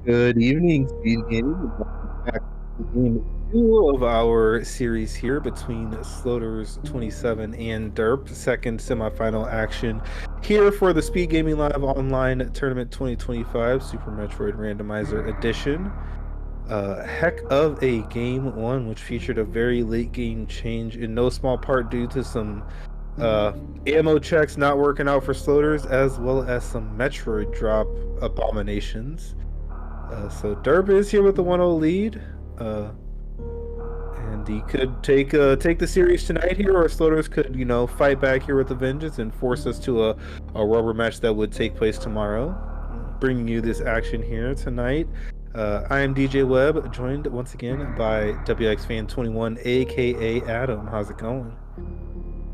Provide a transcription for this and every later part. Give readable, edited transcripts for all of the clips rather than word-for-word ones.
Good evening, Speedgaming, and welcome back to game two of our series here between sloaters27 and derp. Second semifinal action here for the Speedgaming Live Online Tournament 2025 Super Metroid Randomizer Edition. Heck of a game one, which featured a very late game change in no small part due to some ammo checks not working out for sloaters, as well as some Metroid drop abominations. So derp is here with the 1-0 lead, and he could take the series tonight here, or sloaters could fight back here with a vengeance and force us to a rubber match that would take place tomorrow. Bringing you this action here tonight. I am DJ Webb, joined once again by WXFan21, aka Adam. How's it going?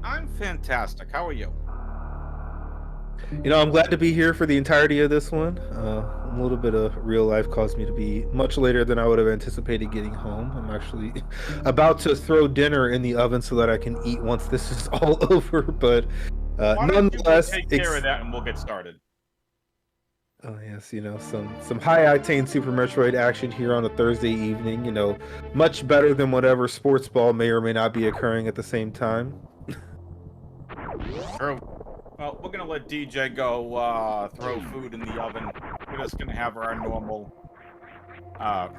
I'm fantastic. How are you? I'm glad to be here for the entirety of this one. A little bit of real life caused me to be much later than I would have anticipated getting home. I'm actually about to throw dinner in the oven so that I can eat once this is all over. But nonetheless, take care of that and we'll get started. Oh yes, some high octane Super Metroid action here on a Thursday evening. Much better than whatever sports ball may or may not be occurring at the same time. True. Well, we're gonna let DJ go throw food in the oven. We're just gonna have our normal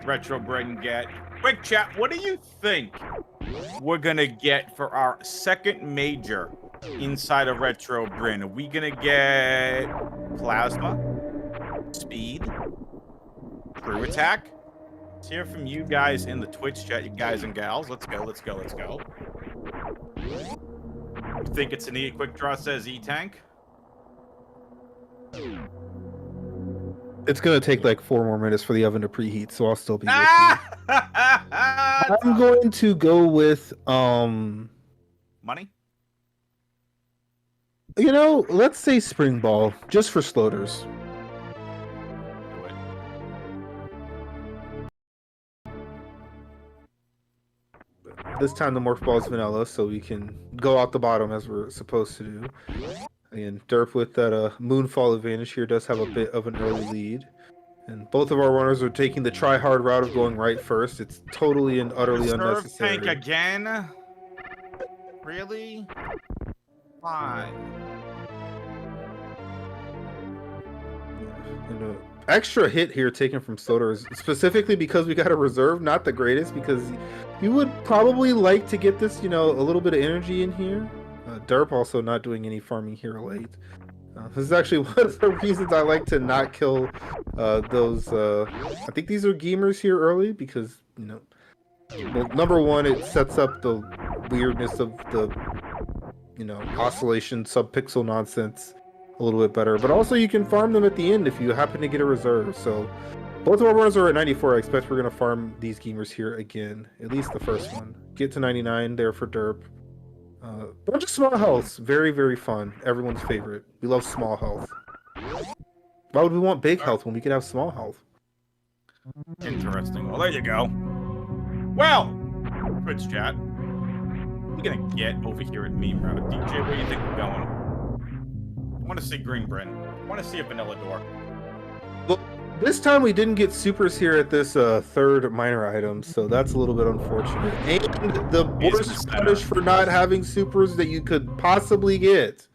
retro Bren get. Quick chat, what do you think we're gonna get for our second major inside of retro Bren? Are we gonna get plasma, speed, crew attack? Let's hear from you guys in the Twitch chat, you guys and gals. Let's go, let's go, let's go. You think it's an E? Quick Draw says E-Tank. It's gonna take like 4 more minutes for the oven to preheat, so I'll still be with you. I'm going to go with money. Let's say spring ball, just for sloaters. This time the morph ball is vanilla, so we can go out the bottom as we're supposed to do. And derp with that moonfall advantage here does have a bit of an early lead. And both of our runners are taking the try-hard route of going right first. It's totally and utterly unnecessary. Tank again? Really? Why? Extra hit here taken from sloaters, specifically because we got a reserve, not the greatest, because you would probably like to get this, a little bit of energy in here. Derp also not doing any farming here late. This is actually one of the reasons I like to not kill those. I think these are gamers here early because, well, number one, it sets up the weirdness of the, oscillation, subpixel nonsense a little bit better, but also you can farm them at the end if you happen to get a reserve. So both of our runners are at 94. I expect we're going to farm these gamers here again, at least the first one. Get to 99 there for derp. Bunch of small healths, very, very fun. Everyone's favorite. We love small health. Why would we want big health when we could have small health? Interesting. Well, there you go. Well, Twitch chat, what are we gonna get over here at Meme Route? DJ, where do you think we're going? I want to see green Bren. I want to see a vanilla door. Well, this time we didn't get supers here at this third minor item, so that's a little bit unfortunate. And the worst punish for not having supers that you could possibly get.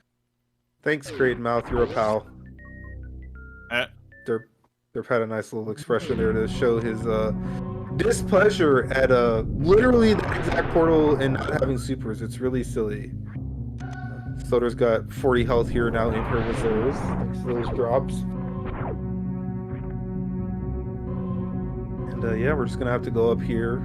Thanks, Great Mouth. You're a pal. Derp had a nice little expression there to show his displeasure at literally the exact portal and not having supers. It's really silly. Sloater's got 40 health here now in her reserves. Thanks to those drops. And yeah, we're just gonna have to go up here.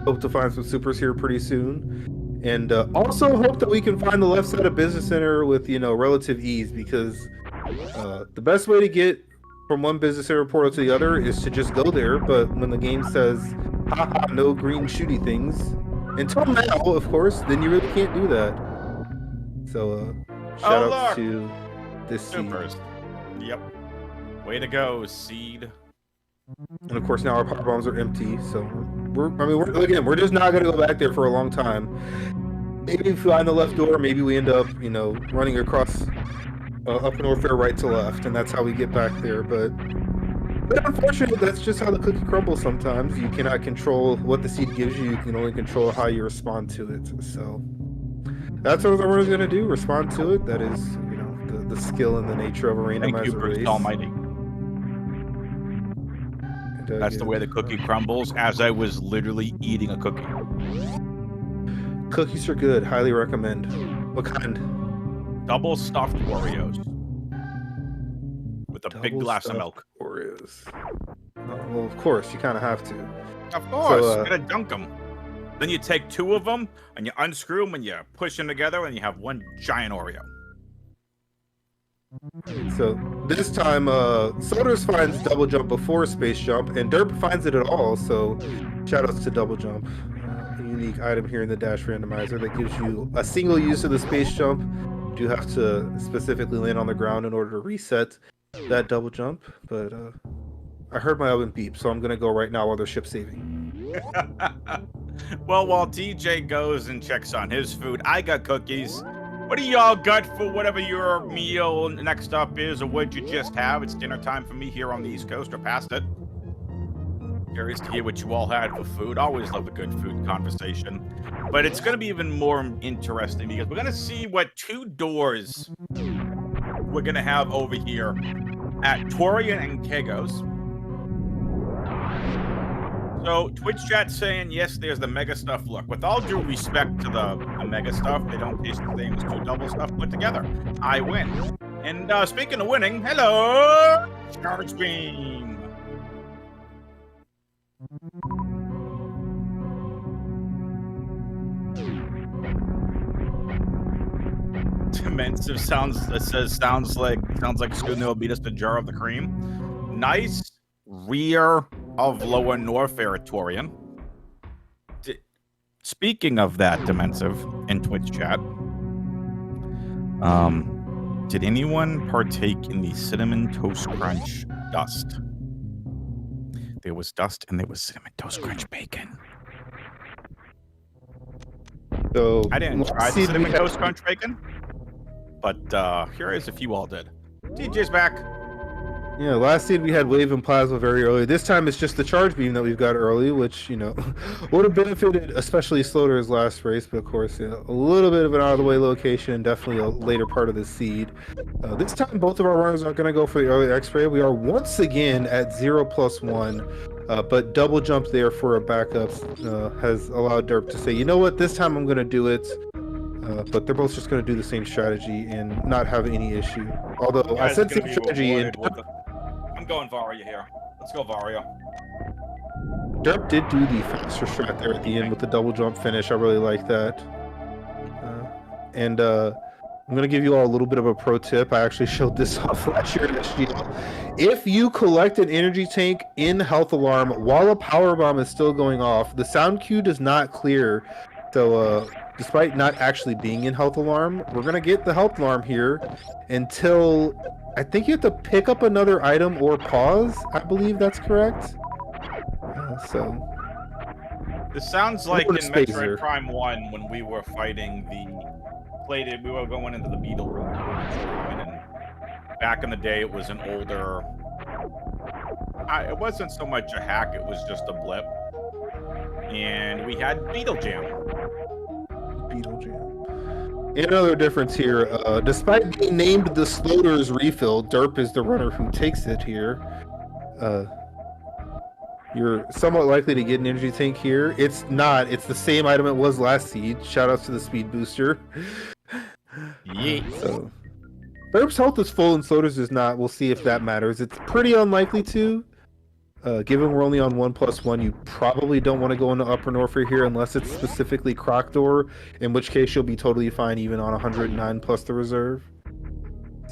Hope to find some supers here pretty soon. And also hope that we can find the left side of Business Center with, relative ease, because the best way to get from one Business Center portal to the other is to just go there. But when the game says, haha, no green shooty things, until now, of course, then you really can't do that. So, shout out to this supers. Yep. Way to go, Seed. And of course, now our power bombs are empty. So, we're just not gonna go back there for a long time. Maybe we find the left door. Maybe we end up, running across up and over right to left, and that's how we get back there. But But unfortunately, that's just how the cookie crumbles sometimes. You cannot control what the seed gives you. You can only control how you respond to it. So that's what everyone's going to do, respond to it. That is, you know, the skill and the nature of a Thank you, randomizer Bruce race. Almighty. That's the way the cookie crumbles, as I was literally eating a cookie. Cookies are good. Highly recommend. What kind? Double stuffed Oreos. With a big glass of milk. Oreos. Well, of course, you kind of have to. Of course, you gotta dunk them. Then you take 2 of them, and you unscrew them, and you push them together, and you have one giant Oreo. So this time, Sloaters finds double jump before space jump, and derp finds it at all. So shoutouts to double jump, a unique item here in the Dash Randomizer that gives you a single use of the space jump. You do have to specifically land on the ground in order to reset that double jump. But I heard my oven beep, so I'm gonna go right now while they're ship saving. Well, while DJ goes and checks on his food, I got cookies. What do y'all got for whatever your meal next up is, or what'd you just have? It's dinner time for me here on the East Coast, or past it. Curious to hear what you all had for food. Always love a good food conversation. But it's going to be even more interesting because we're going to see what 2 doors we're going to have over here at Torian and Kegos. So, Twitch chat saying, yes, there's the mega stuff. Look, with all due respect to the mega stuff, they don't taste the same as 2 double stuff put together. I win. And speaking of winning, hello, Charge Beam. Dimensive sounds like Scooter will beat us to Jar of the Cream. Nice rear of Lower Norfair Torian. Speaking of that, Dimensive in Twitch chat, did anyone partake in the Cinnamon Toast Crunch dust? There was dust and there was Cinnamon Toast Crunch bacon. So I didn't try the Cinnamon Toast Crunch bacon, but here is if you all did. DJ's back. Yeah, last seed we had Wave and Plasma very early. This time it's just the Charge Beam that we've got early, which, you know, would have benefited especially Sloater's last race, but of course, you know, a little bit of an out-of-the-way location, definitely a later part of the seed. This time both of our runners are going to go for the early X-Ray. We are once again at 0+1, but double jump there for a backup has allowed derp to say, you know what, this time I'm going to do it. But they're both just going to do the same strategy and not have any issue. Although I said same strategy, and I'm going Varia here. Let's go Varia. derp did do the faster strat there at the end with the double jump finish. I really like that. And I'm going to give you all a little bit of a pro tip. I actually showed this off last year at SGL. If you collect an energy tank in Health Alarm while a power bomb is still going off, the sound cue does not clear. So despite not actually being in Health Alarm, we're going to get the Health Alarm here until I think you have to pick up another item or pause. I believe that's correct. So this sounds like in Metroid Prime 1 when we were fighting we were going into the Beetle room. And back in the day, it was an older... it wasn't so much a hack, it was just a blip. And we had Beetle Jam. Another difference here, despite being named the Sloaters refill, derp is the runner who takes it here. You're somewhat likely to get an energy tank here. It's not. It's the same item it was last seed. Shoutouts to the speed booster. Yeah. So, derp's health is full and Sloaters is not. We'll see if that matters. It's pretty unlikely to. Given we're only on 1+1, you probably don't want to go into Upper Norfair here unless it's specifically Croc Door, in which case you'll be totally fine even on 109 plus the reserve.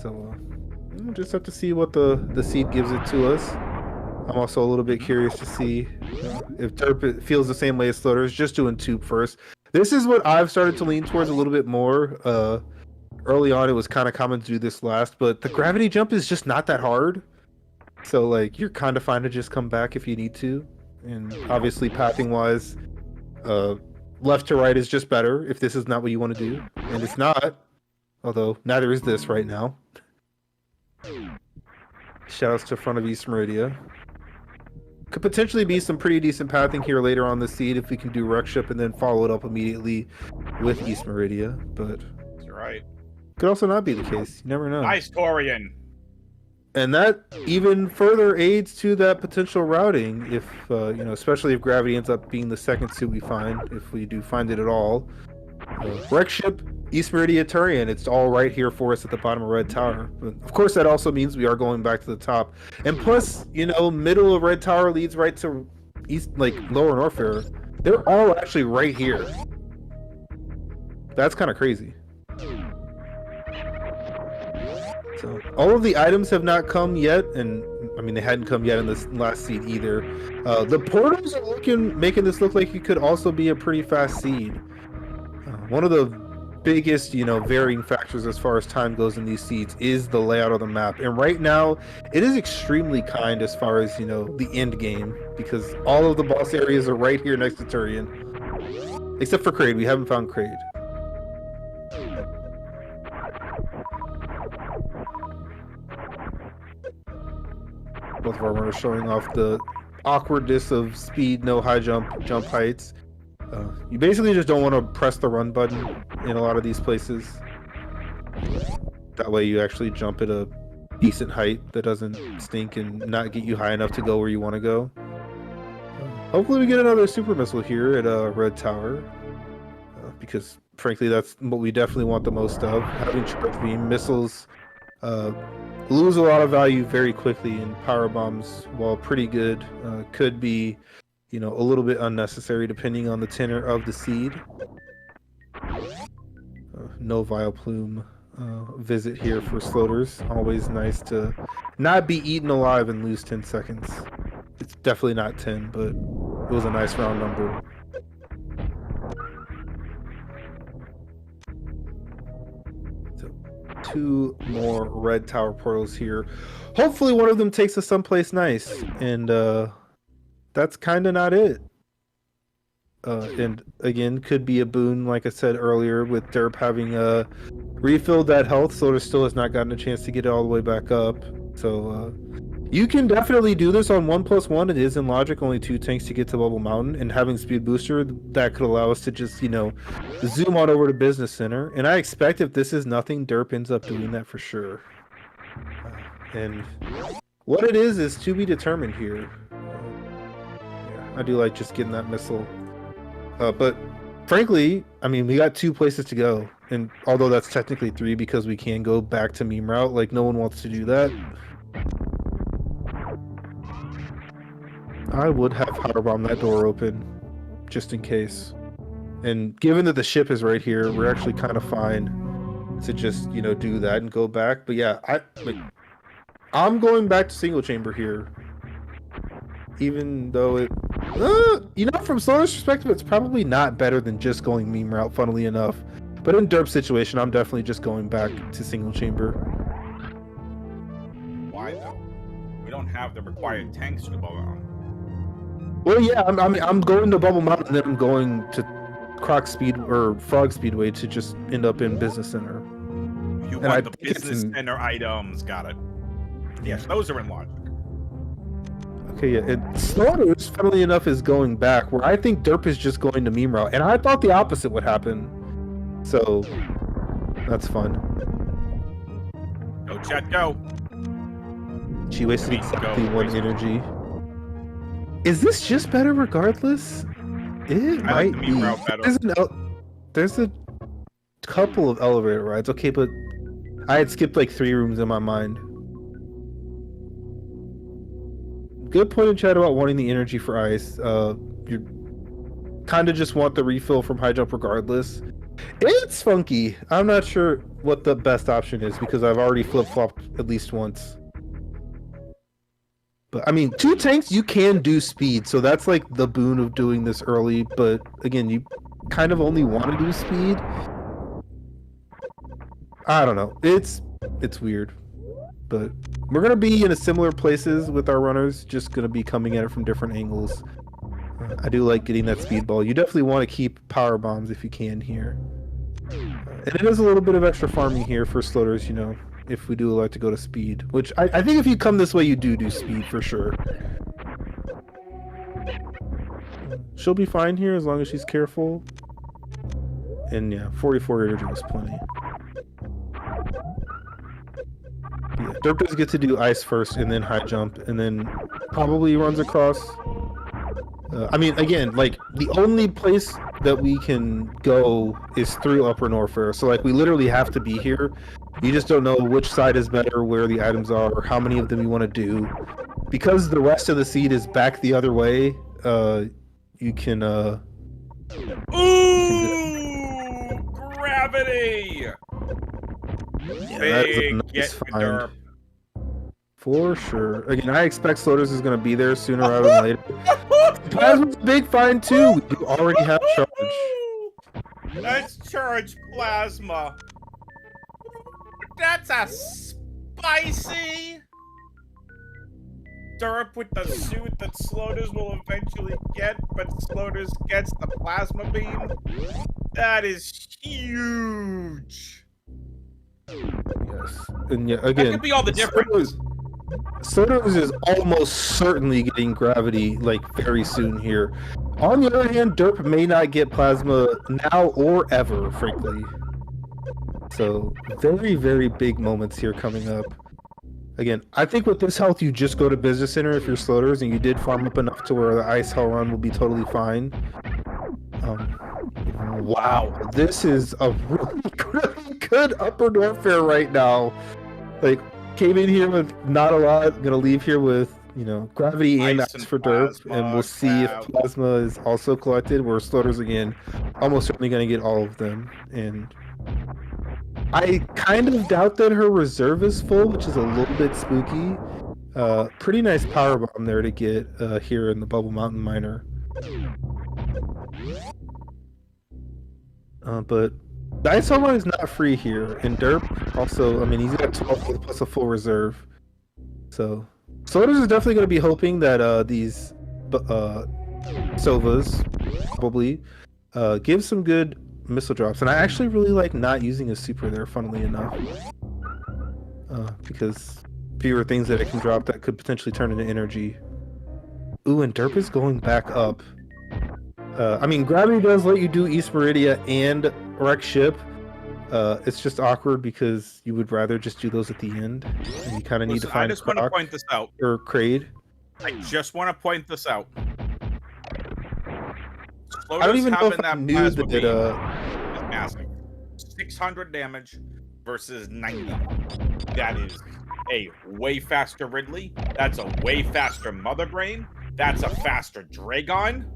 So we'll just have to see what the seed gives it to us. I'm also a little bit curious to see if derp feels the same way as Sloaters, just doing tube first. This is what I've started to lean towards a little bit more. Early on, it was kind of common to do this last, but the gravity jump is just not that hard. So, like, you're kind of fine to just come back if you need to. And obviously, pathing-wise, left to right is just better if this is not what you want to do. And it's not. Although, neither is this right now. Shoutouts to Front of East Meridia. Could potentially be some pretty decent pathing here later on the seed if we can do Ruckship and then follow it up immediately with East Meridia, but That's right. could also not be the case. You never know. Nice, Torian. And that even further aids to that potential routing if, you know, especially if Gravity ends up being the second suit we find, if we do find it at all. Ruckship, East Meridia, Turian, it's all right here for us at the bottom of Red Tower. But of course, that also means we are going back to the top. And plus, you know, middle of Red Tower leads right to East, like, Lower Norfair. They're all actually right here. That's kind of crazy. So, all of the items have not come yet, and I mean, they hadn't come yet in this last seed either. The portals are making this look like it could also be a pretty fast seed. One of the biggest, you know, varying factors as far as time goes in these seeds is the layout of the map. And right now, it is extremely kind as far as, you know, the end game, because all of the boss areas are right here next to Turian. Except for Kraid, we haven't found Kraid. Both of our runners showing off the awkwardness of speed, no high jump heights. You basically just don't want to press the run button in a lot of these places. That way you actually jump at a decent height that doesn't stink and not get you high enough to go where you want to go. Hopefully we get another super missile here at Red Tower. Because frankly that's what we definitely want the most of. Having charge beam missiles lose a lot of value very quickly, and power bombs, while pretty good, could be, you know, a little bit unnecessary depending on the tenor of the seed. No Vileplume visit here for Sloaters. Always nice to not be eaten alive and lose 10 seconds. It's definitely not 10, but it was a nice round number. So, 2 more Red Tower portals here. Hopefully one of them takes us someplace nice, and that's kind of not it. And again, could be a boon, like I said earlier, with derp having refilled that health. Sloater still has not gotten a chance to get it all the way back up. So you can definitely do this on 1+1. It is in logic, only 2 tanks to get to Bubble Mountain, and having speed booster, that could allow us to just, you know, zoom on over to Business Center. And I expect if this is nothing, derp ends up doing that for sure. And what it is to be determined here. I do like just getting that missile. But frankly, I mean, we got 2 places to go. And although that's technically 3 because we can go back to meme route, like no one wants to do that. I would have power bomb that door open just in case. And given that the ship is right here, we're actually kind of fine to just, you know, do that and go back. But yeah, I'm going back to single chamber here. Even though it, you know, from Sloater's perspective, it's probably not better than just going meme route, funnily enough. But in derp situation, I'm definitely just going back to single chamber. Why though? We don't have the required tanks to go on. Well, yeah, I'm going to Bubble Mountain, and then I'm going to Croc Speed or Frog Speedway to just end up in Business Center. You want the Business Center items? Got it. Yes, those are in logic. Okay, yeah, and Sloaters, funnily enough, is going back, where I think derp is just going to meme route, and I thought the opposite would happen. So, that's fun. Go, chat, go. She wasted exactly 1 energy. Is this just better regardless? It might like the be. meme route better. There's a couple of elevator rides. Okay, but I had skipped like 3 rooms in my mind. Good point in chat about wanting the energy for ice. You kind of just want the refill from high jump regardless. It's funky. I'm not sure what the best option is because I've already flip-flopped at least once. But I mean, 2 tanks, you can do speed, so that's like the boon of doing this early. But again, you kind of only want to do speed. I don't know. It's weird. But we're going to be in a similar places with our runners, just going to be coming at it from different angles. I do like getting that speed ball. You definitely want to keep power bombs if you can here. And it is a little bit of extra farming here for Sloaters, you know, if we do like to go to speed. Which I think if you come this way, you do speed for sure. she'll be fine here as long as she's careful. And yeah, 44 energy was plenty. Yeah, Derp does get to do ice first and then high jump, and then probably runs across. I mean, again, like, the only place that we can go is through Upper Norfair. So, like, we literally have to be here. You just don't know which side is better, where the items are, or how many of them you want to do. Because the rest of the seed is back the other way, you can, Ooh! Gravity! Yeah, Big get derp. For sure. Again, I expect Sloaters is going to be there sooner rather than later. Plasma's a big find too. You already have charge. Let's charge plasma. That's a spicy derp with the suit that Sloaters will eventually get, but Sloaters gets the plasma beam. That is huge. Yes. And yeah, again, that could be all the difference. Sloaters is almost certainly getting gravity like very soon here. On the other hand, Derp may not get plasma now or ever, frankly. So very, very big moments here coming up. Again, I think with this health, you just go to Business Center if you're Sloaters, and you did farm up enough to where the Ice Hell Run will be totally fine. Wow, this is a really, really good Upper Norfair right now. Like, came in here with not a lot, gonna leave here with, you know, gravity and ice for Derp, and we'll see if plasma is also collected, where Sloaters, again, almost certainly gonna get all of them. And I kind of doubt that her reserve is full, which is a little bit spooky. Pretty nice power bomb there to get here in the Bubble Mountain Miner. But the Ice Home Run is not free here, and Derp also, I mean, he's got 12 plus a full reserve. So, Sloaters is definitely going to be hoping that these Sovas probably give some good missile drops. And I actually really like not using a super there, funnily enough. Because fewer things that it can drop that could potentially turn into energy. Ooh, and Derp is going back up. I mean, gravity does let you do East Meridia and wreck ship. It's just awkward because you would rather just do those at the end, and you kind of need to find. I just want to point this out. Or Kraid. I just want to point this out. Sloaters I don't even know if I knew that it is massive. 600 damage versus 90. That is a way faster Ridley. That's a way faster Mother Brain. That's a faster Dragon.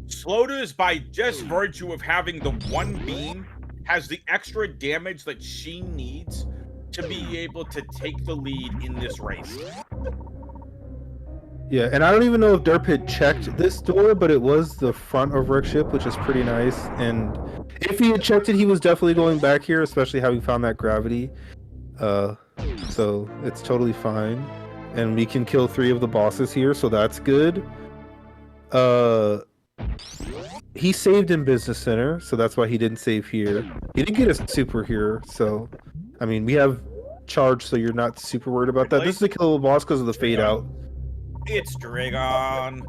Sloaters, by just virtue of having the one beam, has the extra damage that she needs to be able to take the lead in this race. Yeah, and I don't even know if Derp had checked this door, but it was the front of wreck ship, which is pretty nice. And if he had checked it, he was definitely going back here, especially having found that gravity. So it's totally fine. And we can kill 3 of the bosses here, so that's good. He saved in Business Center, so that's why he didn't save here. He didn't get a super here, so I mean, we have charge, so you're not super worried about that. This is a killable boss because of the fade out. It's Dragon.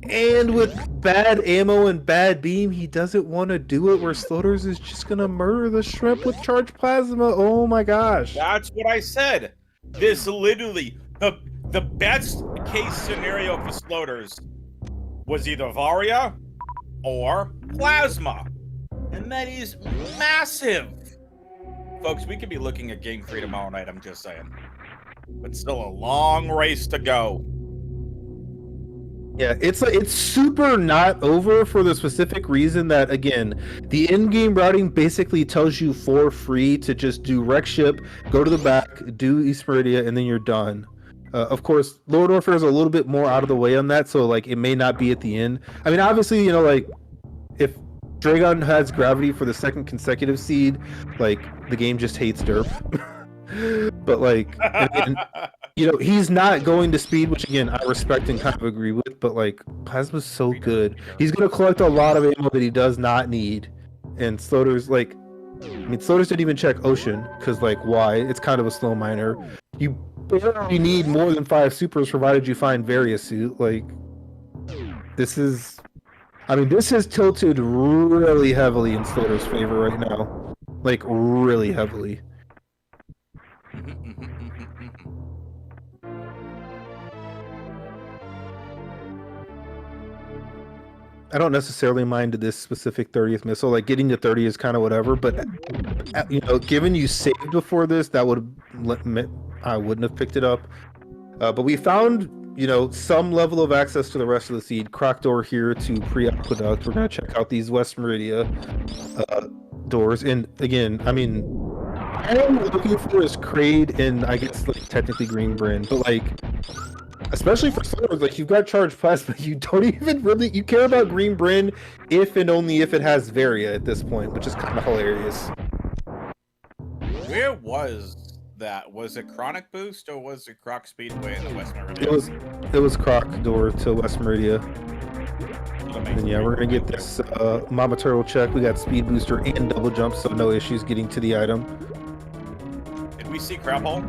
And with bad ammo and bad beam, he doesn't want to do it, where Sloaters is just gonna murder the shrimp with charged plasma. Oh my gosh. That's what I said. This literally, the best case scenario for Sloaters was either Varia or plasma. And that is massive. Folks, we could be looking at Game 3 tomorrow night, I'm just saying. But still a long race to go. Yeah, it's super not over for the specific reason that, again, the in-game routing basically tells you for free to just do wreck ship, go to the back, do East Meridia, and then you're done. Of course, Lower Norfair is a little bit more out of the way on that, so like it may not be at the end. I mean, obviously, you know, like if Dragon has gravity for the second consecutive seed, like the game just hates Derp. But like, and, you know, he's not going to speed, which again I respect and kind of agree with. But like, Plasma's so good, he's gonna collect a lot of ammo that he does not need. And Sloaters, like, I mean, Sloaters didn't even check Ocean because like, why? It's kind of a slow miner. You barely need more than 5 supers provided you find Varia suit. Like, this is I mean, this has tilted really heavily in Sloater's favor right now. Like, really heavily. I don't necessarily mind this specific 30th missile. Like, getting to 30 is kind of whatever, but, you know, given you saved before this, that would have... I wouldn't have picked it up. But we found, you know, some level of access to the rest of the seed. Croc door here to pre-aqueduct. We're going to check out these West Meridia doors. And again, I mean, all I'm looking for is Kraid and I guess like technically Green Bryn, but like, especially for Sloaters, like you've got Charged Plasma, you don't even really, you care about Green Bryn if and only if it has Varia at this point, which is kind of hilarious. Where was that? Was it Chronic Boost or was it Croc Speedway in the West Meridia? It was Croc door to West Meridia. And yeah, we're gonna get this Mama Turtle check. We got Speed Booster and Double Jump, so no issues getting to the item. Did we see Crab Hole?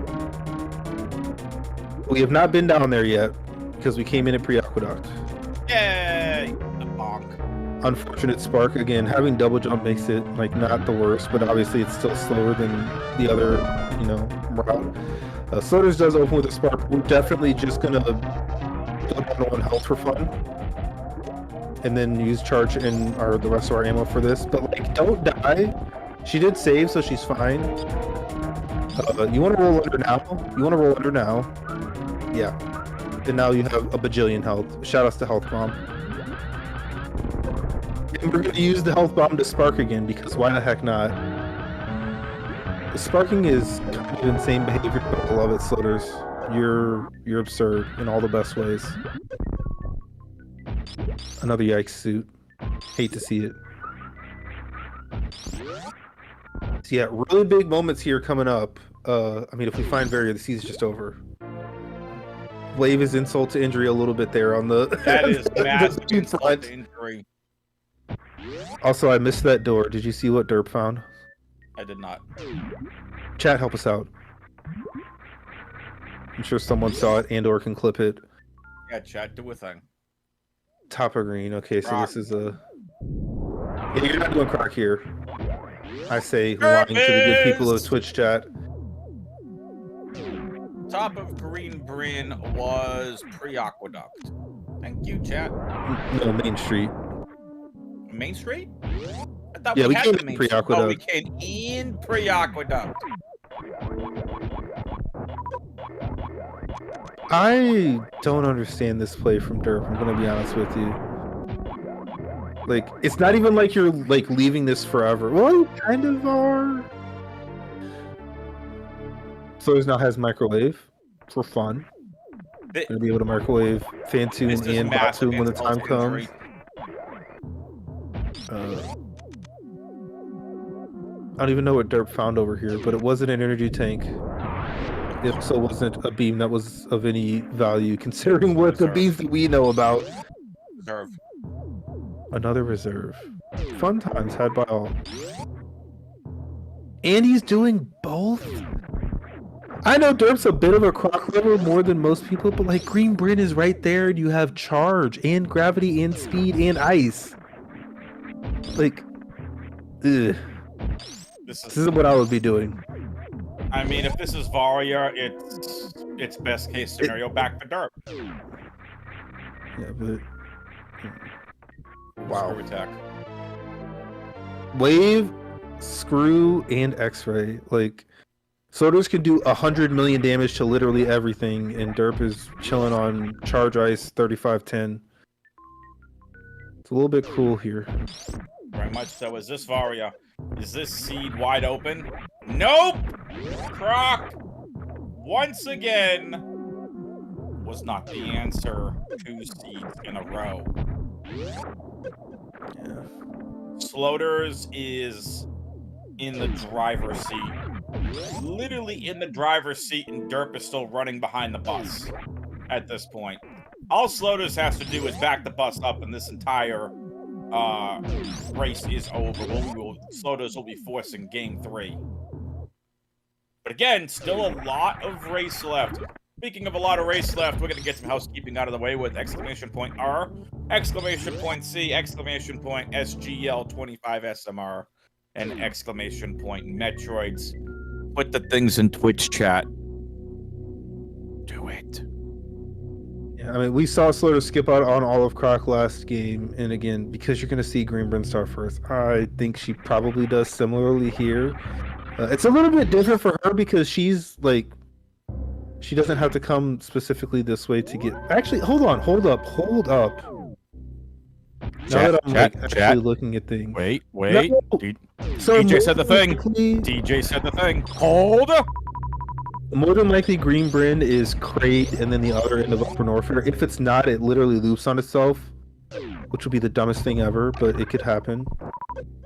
We have not been down there yet because we came in at pre-aqueduct. Yay! A bonk. Unfortunate spark again. Having Double Jump makes it like not the worst, but obviously it's still slower than the other, you know, route. Sloaters does open with a spark. We're definitely just gonna go down to 1 health for fun, and then use charge in the rest of our ammo for this. But like, don't die. She did save, so she's fine. You want to roll under now. Yeah. And now you have a bajillion health. Shout outs to Health Bomb. And we're going to use the Health Bomb to spark again, because why the heck not? The sparking is kind of insane behavior, but I love it, Sloaters. You're absurd in all the best ways. Another yikes suit. Hate to see it. So yeah, really big moments here coming up. I mean, if we find Varia, the season's just over. Wave is insult to injury a little bit there on the... That is massive insult to injury. Also, I missed that door. Did you see what Derp found? I did not. Chat, help us out. I'm sure someone saw it and or can clip it. Yeah, chat, do a thing. Top of green. Okay, so Croc. this is a... Yeah, you're not doing Croc here. I say lying to the good people of Twitch chat. Top of Green Bryn was pre-aqueduct. Thank you, chat. No, Main Street. Main Street? I thought Yeah, we had came the in Main pre-aqueduct. Oh, we came in pre-aqueduct. I don't understand this play from Derp, I'm gonna be honest with you. Like, it's not even like you're like leaving this forever. Well, you kind of are. Sloaters now has microwave for fun. Gonna be able to microwave Fantoon and Batoon when the time comes. I don't even know what Derp found over here, but it wasn't an energy tank. It also wasn't a beam that was of any value, considering what the beams that we know about. Reserve. Another reserve. Fun times had by all. And he's doing both? I know Derp's a bit of a croc lover more than most people, but like Green Bryn is right there and you have charge and gravity and speed and ice. Like, ugh. This isn't what I would be doing. I mean, if this is Varia, it's best case scenario back to Derp. Yeah, but wow. Screw attack. Wave, screw, and X-ray. Like, Sloaters can do 100 million damage to literally everything, and Derp is chilling on charge ice 3510. It's a little bit cruel here. Very much so. Is this Varia? Is this seed wide open? Nope! Croc, once again, was not the answer. 2 seeds in a row. Yeah. Sloaters is in the driver's seat. Literally in the driver's seat, and Derp is still running behind the bus at this point. All Sloaters has to do is back the bus up, and this entire race is over. Sloaters will be forcing game 3. But again, still a lot of race left. Speaking of a lot of race left, we're gonna get some housekeeping out of the way with exclamation point R, exclamation point C, exclamation point SGL25SMR, and exclamation point Metroids. Put the things in Twitch chat. Do it. Yeah, I mean, we saw Slaughter skip out on all of Croc last game, and again, because you're going to see Green Brinstar first, I think she probably does similarly here. It's a little bit different for her because she's like, she doesn't have to come specifically this way to get. Actually, hold on, hold up. Now that I'm actually looking at things. Wait. No. So DJ said the thing. likely, DJ said the thing. Hold up. more than likely, Green Bryn is Kraid and then the other end of Upper Norfair. If it's not, it literally loops on itself, which would be the dumbest thing ever, but it could happen.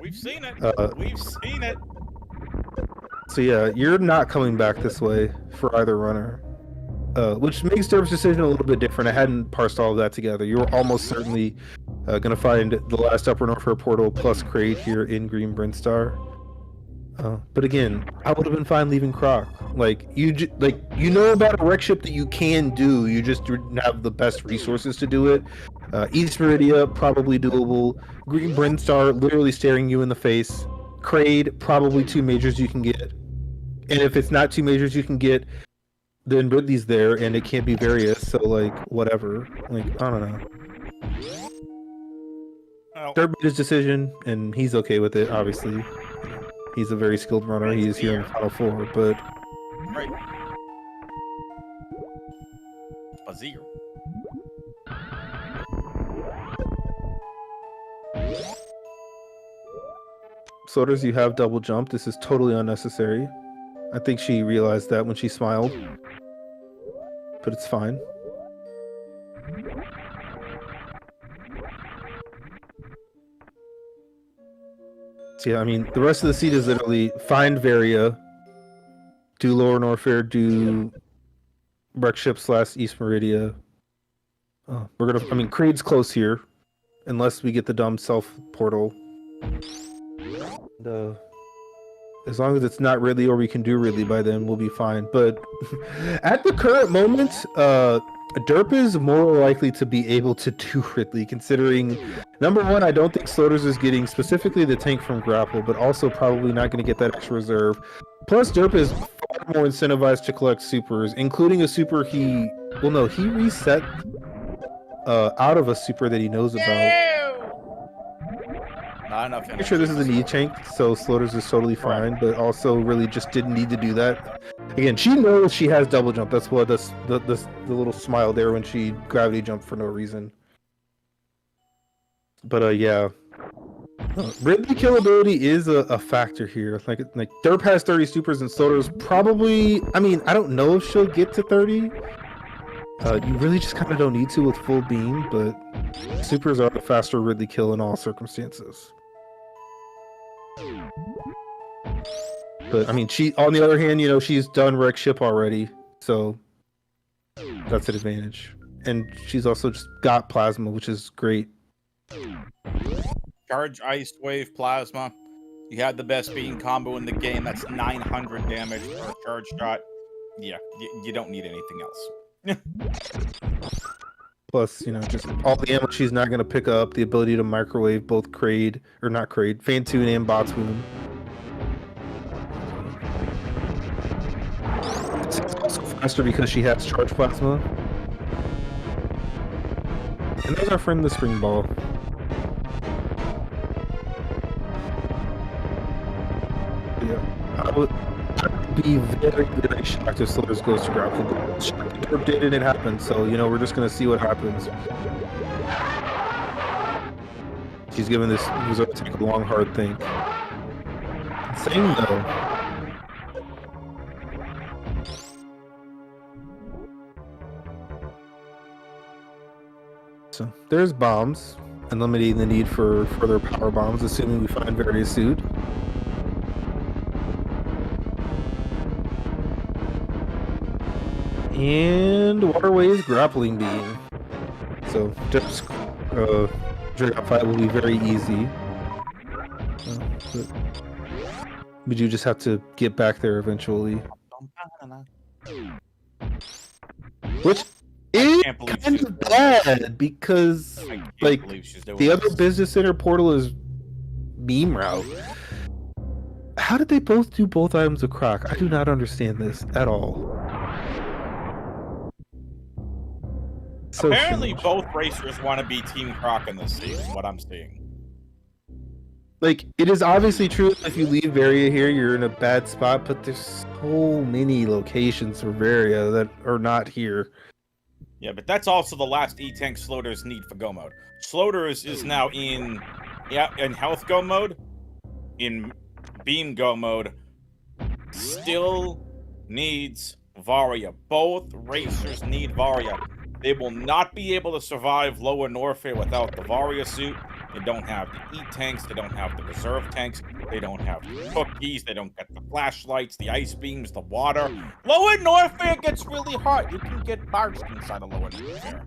We've seen it. We've seen it. So yeah, you're not coming back this way for either runner, which makes derp's decision a little bit different. I hadn't parsed all of that together. You were almost certainly going to find the last Upper Norfair portal plus Kraid here in Green Brinstar. But again, I would have been fine leaving Croc. Like you know about a wreck ship that you can do. You just didn't have the best resources to do it. East Meridia probably doable. Green Brinstar literally staring you in the face. Kraid probably 2 majors you can get. And if it's not 2 majors you can get, then Ridley's there and it can't be various. So like whatever. Like I don't know. Derp made his decision and he's okay with it. Obviously. He's a very skilled runner. He is here in the Final Four, but... Right. Azir. Sloaters, you have double jump. This is totally unnecessary. I think she realized that when she smiled. But it's fine. So yeah, I mean, the rest of the seed is literally find Varia, do Lower Norfair, do Wreck Ship / East Meridia. We're gonna, I mean, Kraid's close here, unless we get the dumb self portal. And, as long as it's not Ridley or we can do Ridley by then, we'll be fine. But at the current moment, derp is more likely to be able to do Ridley, considering, number one, I don't think Sloaters is getting specifically the tank from Grapple, but also probably not going to get that extra reserve. Plus, derp is far more incentivized to collect supers, including a super he reset out of a super that he knows about. Not enough. I'm sure this is an E-tank, so Sloaters is totally fine, but also really just didn't need to do that. Again, she knows she has double jump. That's what the little smile there when she gravity jumped for no reason. But yeah, Ridley kill ability is a factor here. Like Derp has 30 supers and Sloaters probably. I mean, I don't know if she'll get to 30. You really just kind of don't need to with full beam, but supers are the faster Ridley kill in all circumstances. But I mean, she, on the other hand, you know, she's done Wreck Ship already, so that's an advantage. And she's also just got Plasma, which is great. Charge Ice Wave Plasma. You had the best beam combo in the game. That's 900 damage per charge shot. Yeah, you don't need anything else. Plus, you know, just all the ammo she's not going to pick up, the ability to microwave both Kraid, or not Kraid, Fantoon and Botswoon. It's also faster because she has Charge Plasma. And there's our friend the Spring Ball. Yeah, I would be very, very shocked if Sloaters goes to grapple. Derp did and it happened, so you know we're just gonna see what happens. She's giving this user to take a long, hard think. Same though. So there's bombs, eliminating the need for further power bombs, assuming we find various suit. And Waterway's grappling beam. So just Dragon fight will be very easy. But we do just have to get back there eventually. Which is can't believe kind she's of doing bad because, I can't like, believe she's doing the other this. business center portal is meme route. How did they both do both items of croc? I do not understand this at all. So Apparently, strange. both racers want to be Team Croc in this season, what I'm seeing. Like, it is obviously true if you leave Varia here, you're in a bad spot, but there's so many locations for Varia that are not here. Yeah, but that's also the last E-Tank Sloaters need for Go mode. Sloaters is now in Health Go mode, in Beam Go mode, still needs Varia. Both racers need Varia. They will not be able to survive Lower Norfair without the Varia suit. They don't have the E-Tanks, they don't have the reserve tanks, they don't have the cookies, they don't get the flashlights, the ice beams, the water. Lower Norfair gets really hot. You can get parched inside of Lower Norfair.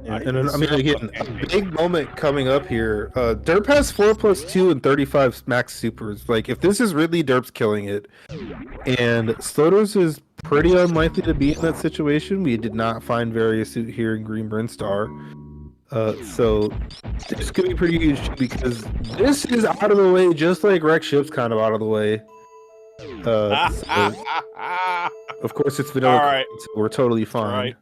Yeah, and I mean, again, a big moment coming up here. Derp has 4+2 and 35 max supers. Like, if this is really Derp's killing it, and Sloaters is pretty unlikely to be in that situation. We did not find various suit here in Green Brinstar. So this could be pretty huge because this is out of the way, just like Rex Ship's kind of out of the way. So, of course, it's vanilla. All right. So we're totally fine. All right.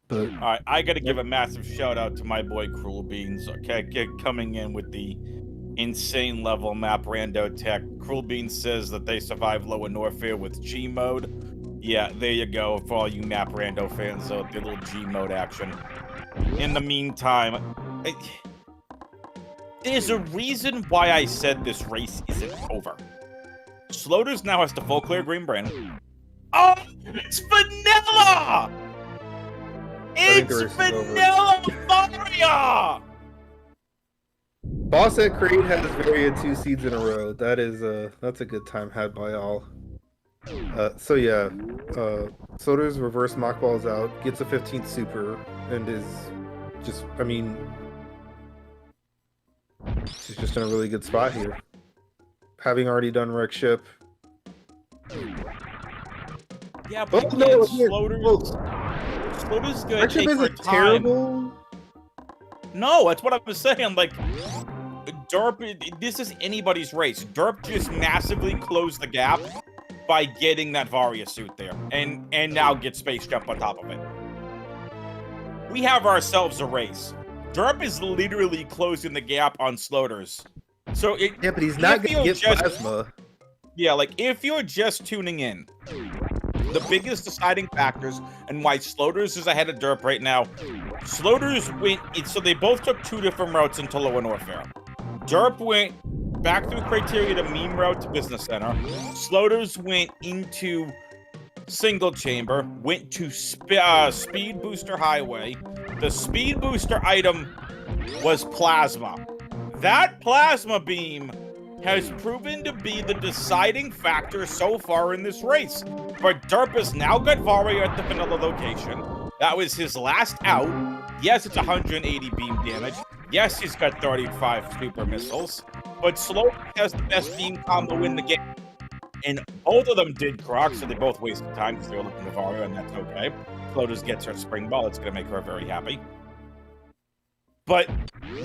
But all right, I gotta give a massive shout out to my boy Cruel Beans. Okay, coming in with the insane level map rando tech. Cruel Beans says that they survive Lower Norfair with G mode. Yeah, there you go for all you map rando fans. So the little G mode action. In the meantime, there's a reason why I said this race isn't over. Sloaters now has to full clear Green Brand. Oh, it's vanilla! It's vanilla Varia! Boss at Crate has Varia 2 seeds in a row. That is that's a good time had by all. So yeah, Soda's reverse mock balls out, gets a 15th super, and is just, I mean, she's just in a really good spot here. Having already done Wreck Ship. Yeah, but Sloaters gonna Wreck Ship take her isn't time. terrible. No, that's what I was saying. Like, Derp, this is anybody's race. Derp just massively closed the gap by getting that Varia suit there, and now get Space Jump on top of it. We have ourselves a race. Derp is literally closing the gap on Sloaters. So yeah, but he's not gonna get plasma. Yeah, like if you're just tuning in, the biggest deciding factors and why Sloaters is ahead of Derp right now. Sloaters went, so they both took two different routes into Lower Norfair. Derp went back through criteria to meme route to Business Center. Sloaters went into Single Chamber, went to Speed Booster Highway. The Speed Booster item was Plasma. That Plasma Beam has proven to be the deciding factor so far in this race. But Derp has now got Varia at the vanilla location. That was his last out. Yes, it's 180 beam damage. Yes, he's got 35 super missiles. But Slow has the best beam combo in the game. And both of them did Croc, so they both wasted time because they were looking at Varia, and that's okay. Sloaters gets her spring ball. It's going to make her very happy. But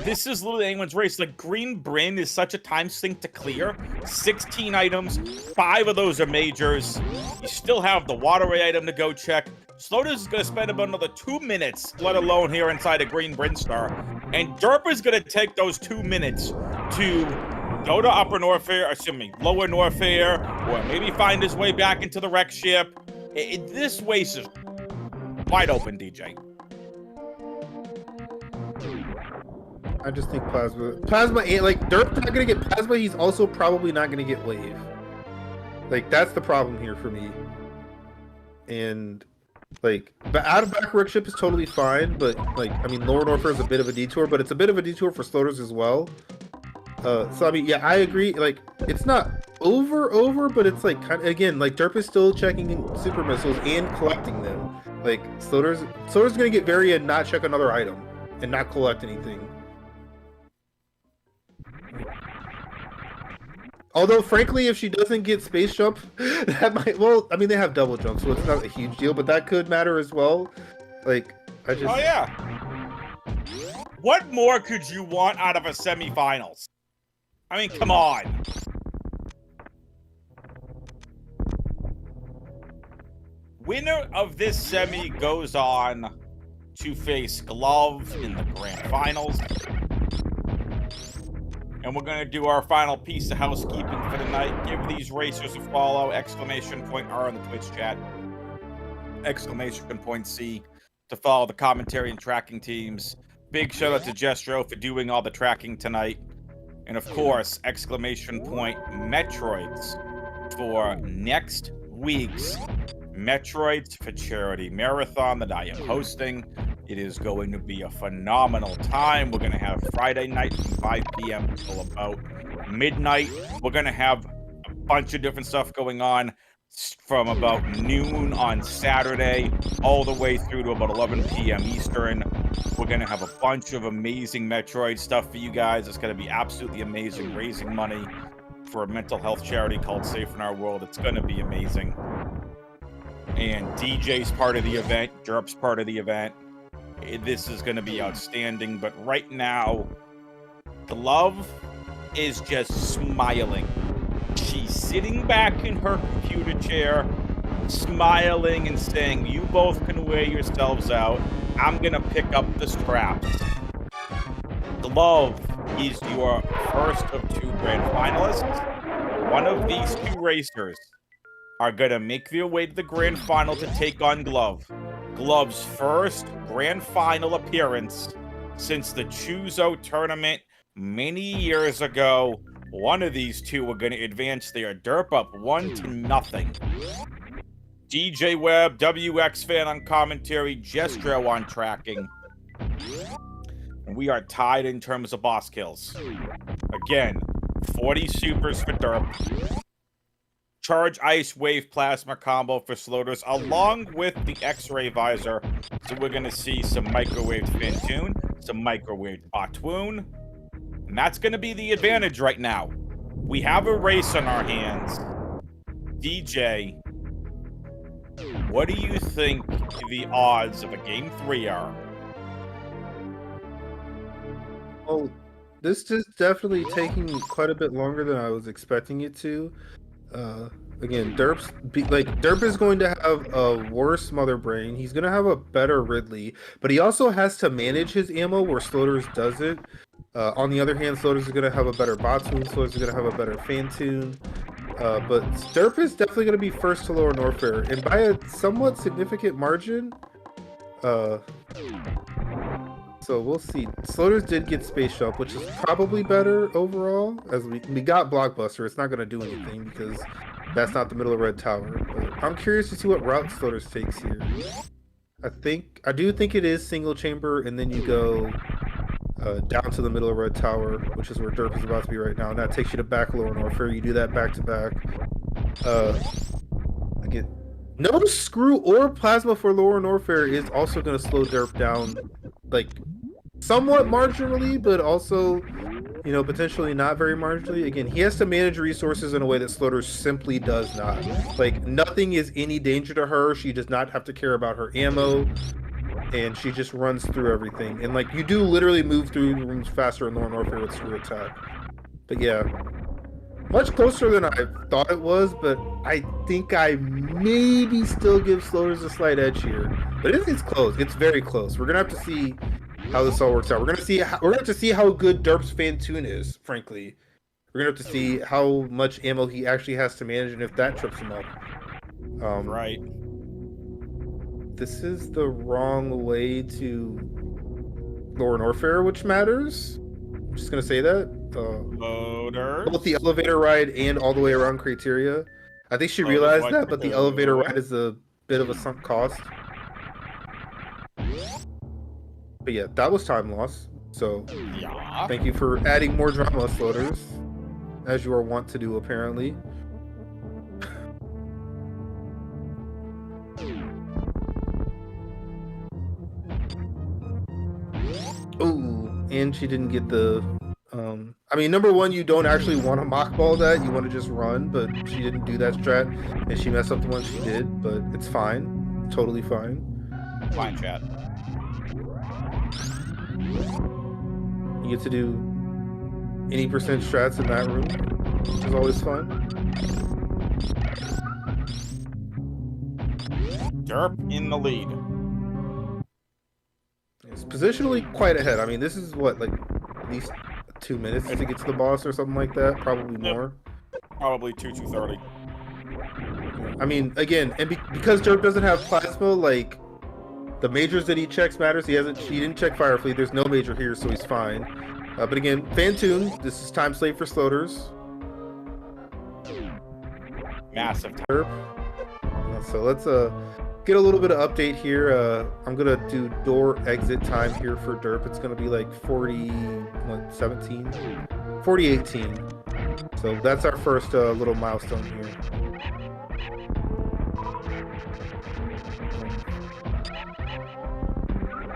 this is literally anyone's race. Like, Green Brand is such a time sink to clear. 16 items, 5 of those are majors. You still have the waterway item to go check. Sloaters is going to spend about another 2 minutes, let alone here inside of Green Brinstar. And Derp is going to take those 2 minutes to go to Upper Norfair, Lower Norfair, or maybe find his way back into the wreck ship. This race is wide open, DJ. I just think Plasma ain't, like, Derp's not gonna get Plasma, he's also probably not gonna get Wave. Like, that's the problem here for me. And, like, but out of back work ship is totally fine, but, like, I mean, Lower Norfair is a bit of a detour, but it's a bit of a detour for Sloaters as well. So, I mean, yeah, I agree, like, it's not over, but it's, like, kind of, again, like, Derp is still checking in super missiles and collecting them. Like, Sloaters gonna get Varia and not check another item, and not collect anything. Although, frankly, if she doesn't get space jump, that might. Well, I mean, they have double jump, so it's not a huge deal, but that could matter as well. Like, I just. Oh yeah. What more could you want out of a semifinals? I mean, come on. Winner of this semi goes on to face Glove in the grand finals. And we're going to do our final piece of housekeeping for the night. Give these racers a follow. !R on the Twitch chat. !C to follow the commentary and tracking teams. Big shout out to Jestro for doing all the tracking tonight. And of course, Metroids for next week's Metroids for Charity Marathon that I am hosting. It is going to be a phenomenal time. We're going to have Friday night from 5 p.m. until about midnight. We're going to have a bunch of different stuff going on from about noon on Saturday all the way through to about 11 p.m. Eastern. We're going to have a bunch of amazing Metroid stuff for you guys. It's going to be absolutely amazing, raising money for a mental health charity called Safe in Our World. It's going to be amazing. And DJ's part of the event, Derp's part of the event. This is going to be outstanding. But right now, Glove is just smiling. She's sitting back in her computer chair, smiling and saying, "You both can wear yourselves out. I'm going to pick up the scraps." Glove is your first of two grand finalists. One of these two racers are going to make their way to the grand final to take on Glove. Glove's first grand final appearance since the Chuzo tournament many years ago. One of these two are going to advance their derp up 1-0. DJ Webb, WX fan on commentary, Jestro on tracking. And we are tied in terms of boss kills. Again, 40 supers for derp. Charge Ice Wave Plasma combo for Sloaters, along with the X-Ray Visor. So we're going to see some microwaved Fantoon, some microwaved Batwoon. And that's going to be the advantage right now. We have a race on our hands. DJ, what do you think the odds of a Game 3 are? Well, this is definitely taking quite a bit longer than I was expecting it to. Again, Derp is going to have a worse Mother Brain. He's going to have a better Ridley, but he also has to manage his ammo where Sloaters doesn't. On the other hand, Sloaters is going to have a better Batwoon. Sloaters is going to have a better Fantoon. But Derp is definitely going to be first to Lower Norfair, and by a somewhat significant margin. So we'll see. Sloaters did get Space Jump, which is probably better overall, as we got Blockbuster. It's not going to do anything because that's not the middle of Red Tower. But I'm curious to see what route Sloaters takes here. I do think it is single chamber, and then you go down to the middle of Red Tower, which is where Derp is about to be right now, and that takes you to back Lower Norfair. You do that back to back. Again, no screw or plasma for Lower Norfair is also going to slow Derp down, like somewhat marginally, but also, you know, potentially not very marginally. Again, he has to manage resources in a way that Sloaters simply does not. Like, nothing is any danger to her. She does not have to care about her ammo, and she just runs through everything. And like, you do literally move through rooms faster in Lower Norfair with screw attack. But yeah, much closer than I thought it was, but I think I maybe still give Sloaters a slight edge here. But it's close. It's very close. We're gonna have to see how this all works out. We're gonna have to see how good Derp's Fantoon is. Frankly, we're gonna have to see how much ammo he actually has to manage, and if that trips him up. Right. This is the wrong way to Lower Norfair, which matters. I'm just gonna say that. Loaders. Both the elevator ride and all the way around Criteria. I think she realized that, but the elevator ride is a bit of a sunk cost. But yeah, that was time loss. So Yeah. thank you for adding more drama, Sloaters, as you are wont to do, apparently. Ooh, and she didn't get the I mean, number one, you don't actually want to mock ball that. You want to just run, but she didn't do that strat, and she messed up the one she did, but it's fine. Totally fine. Fine, chat. You get to do any percent strats in that room, which is always fun. Derp in the lead. It's positionally quite ahead. I mean, this is what, like, at least 2 minutes to get to the boss or something like that, probably more. Probably 2:30. I mean, again, and because Derp doesn't have plasma, like, the majors that he checks matters. He didn't check Firefleet. There's no major here, so he's fine. But again, Fantoon, this is time slate for Sloaters. Massive time. Derp. So let's get a little bit of update here. I'm gonna do door exit time here for Derp. It's gonna be like 40:17, 40:18. So that's our first little milestone here.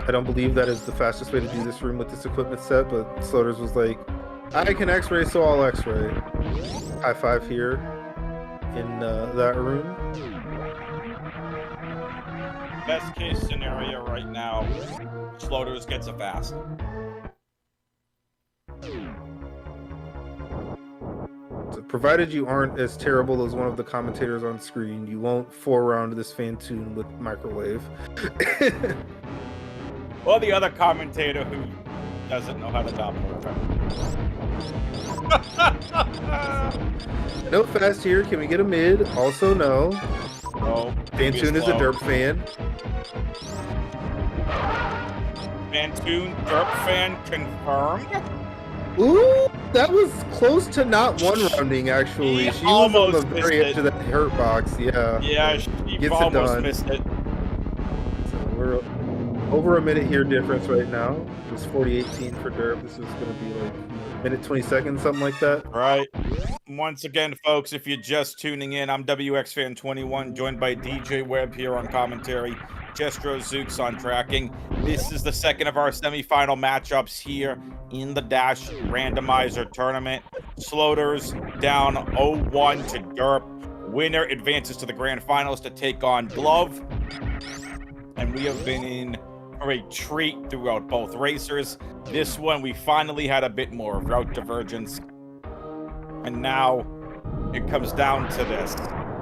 I don't believe that is the fastest way to do this room with this equipment set, but Sloaters was like, I can X-ray, so I'll X-ray. High five here in that room. Best case scenario right now, Sloaters gets a fast. So provided you aren't as terrible as one of the commentators on screen, you won't 4-round this Fantoon with microwave. Or the other commentator who doesn't know how to top it. No fast here. Can we get a mid? Also no. No. Fantoon is a derp fan. Fantoon derp fan confirmed. Ooh, that was close to not one rounding actually. She was on the very edge of that hurt box. Yeah. Yeah, she Gets almost it done. missed it. So we're over a minute here difference right now. It's 40:18 for derp. This is going to be like minute 20 seconds, something like that. Right. Once again, folks, if you're just tuning in, I'm WXFan21, joined by DJ Webb here on commentary, Jestro Zooks on tracking. This is the second of our semifinal matchups here in the Dash Randomizer tournament. Sloaters down 0-1 to derp. Winner advances to the grand finals to take on Glove. And we have been in for a treat throughout both racers. This one, we finally had a bit more route divergence. And now it comes down to this.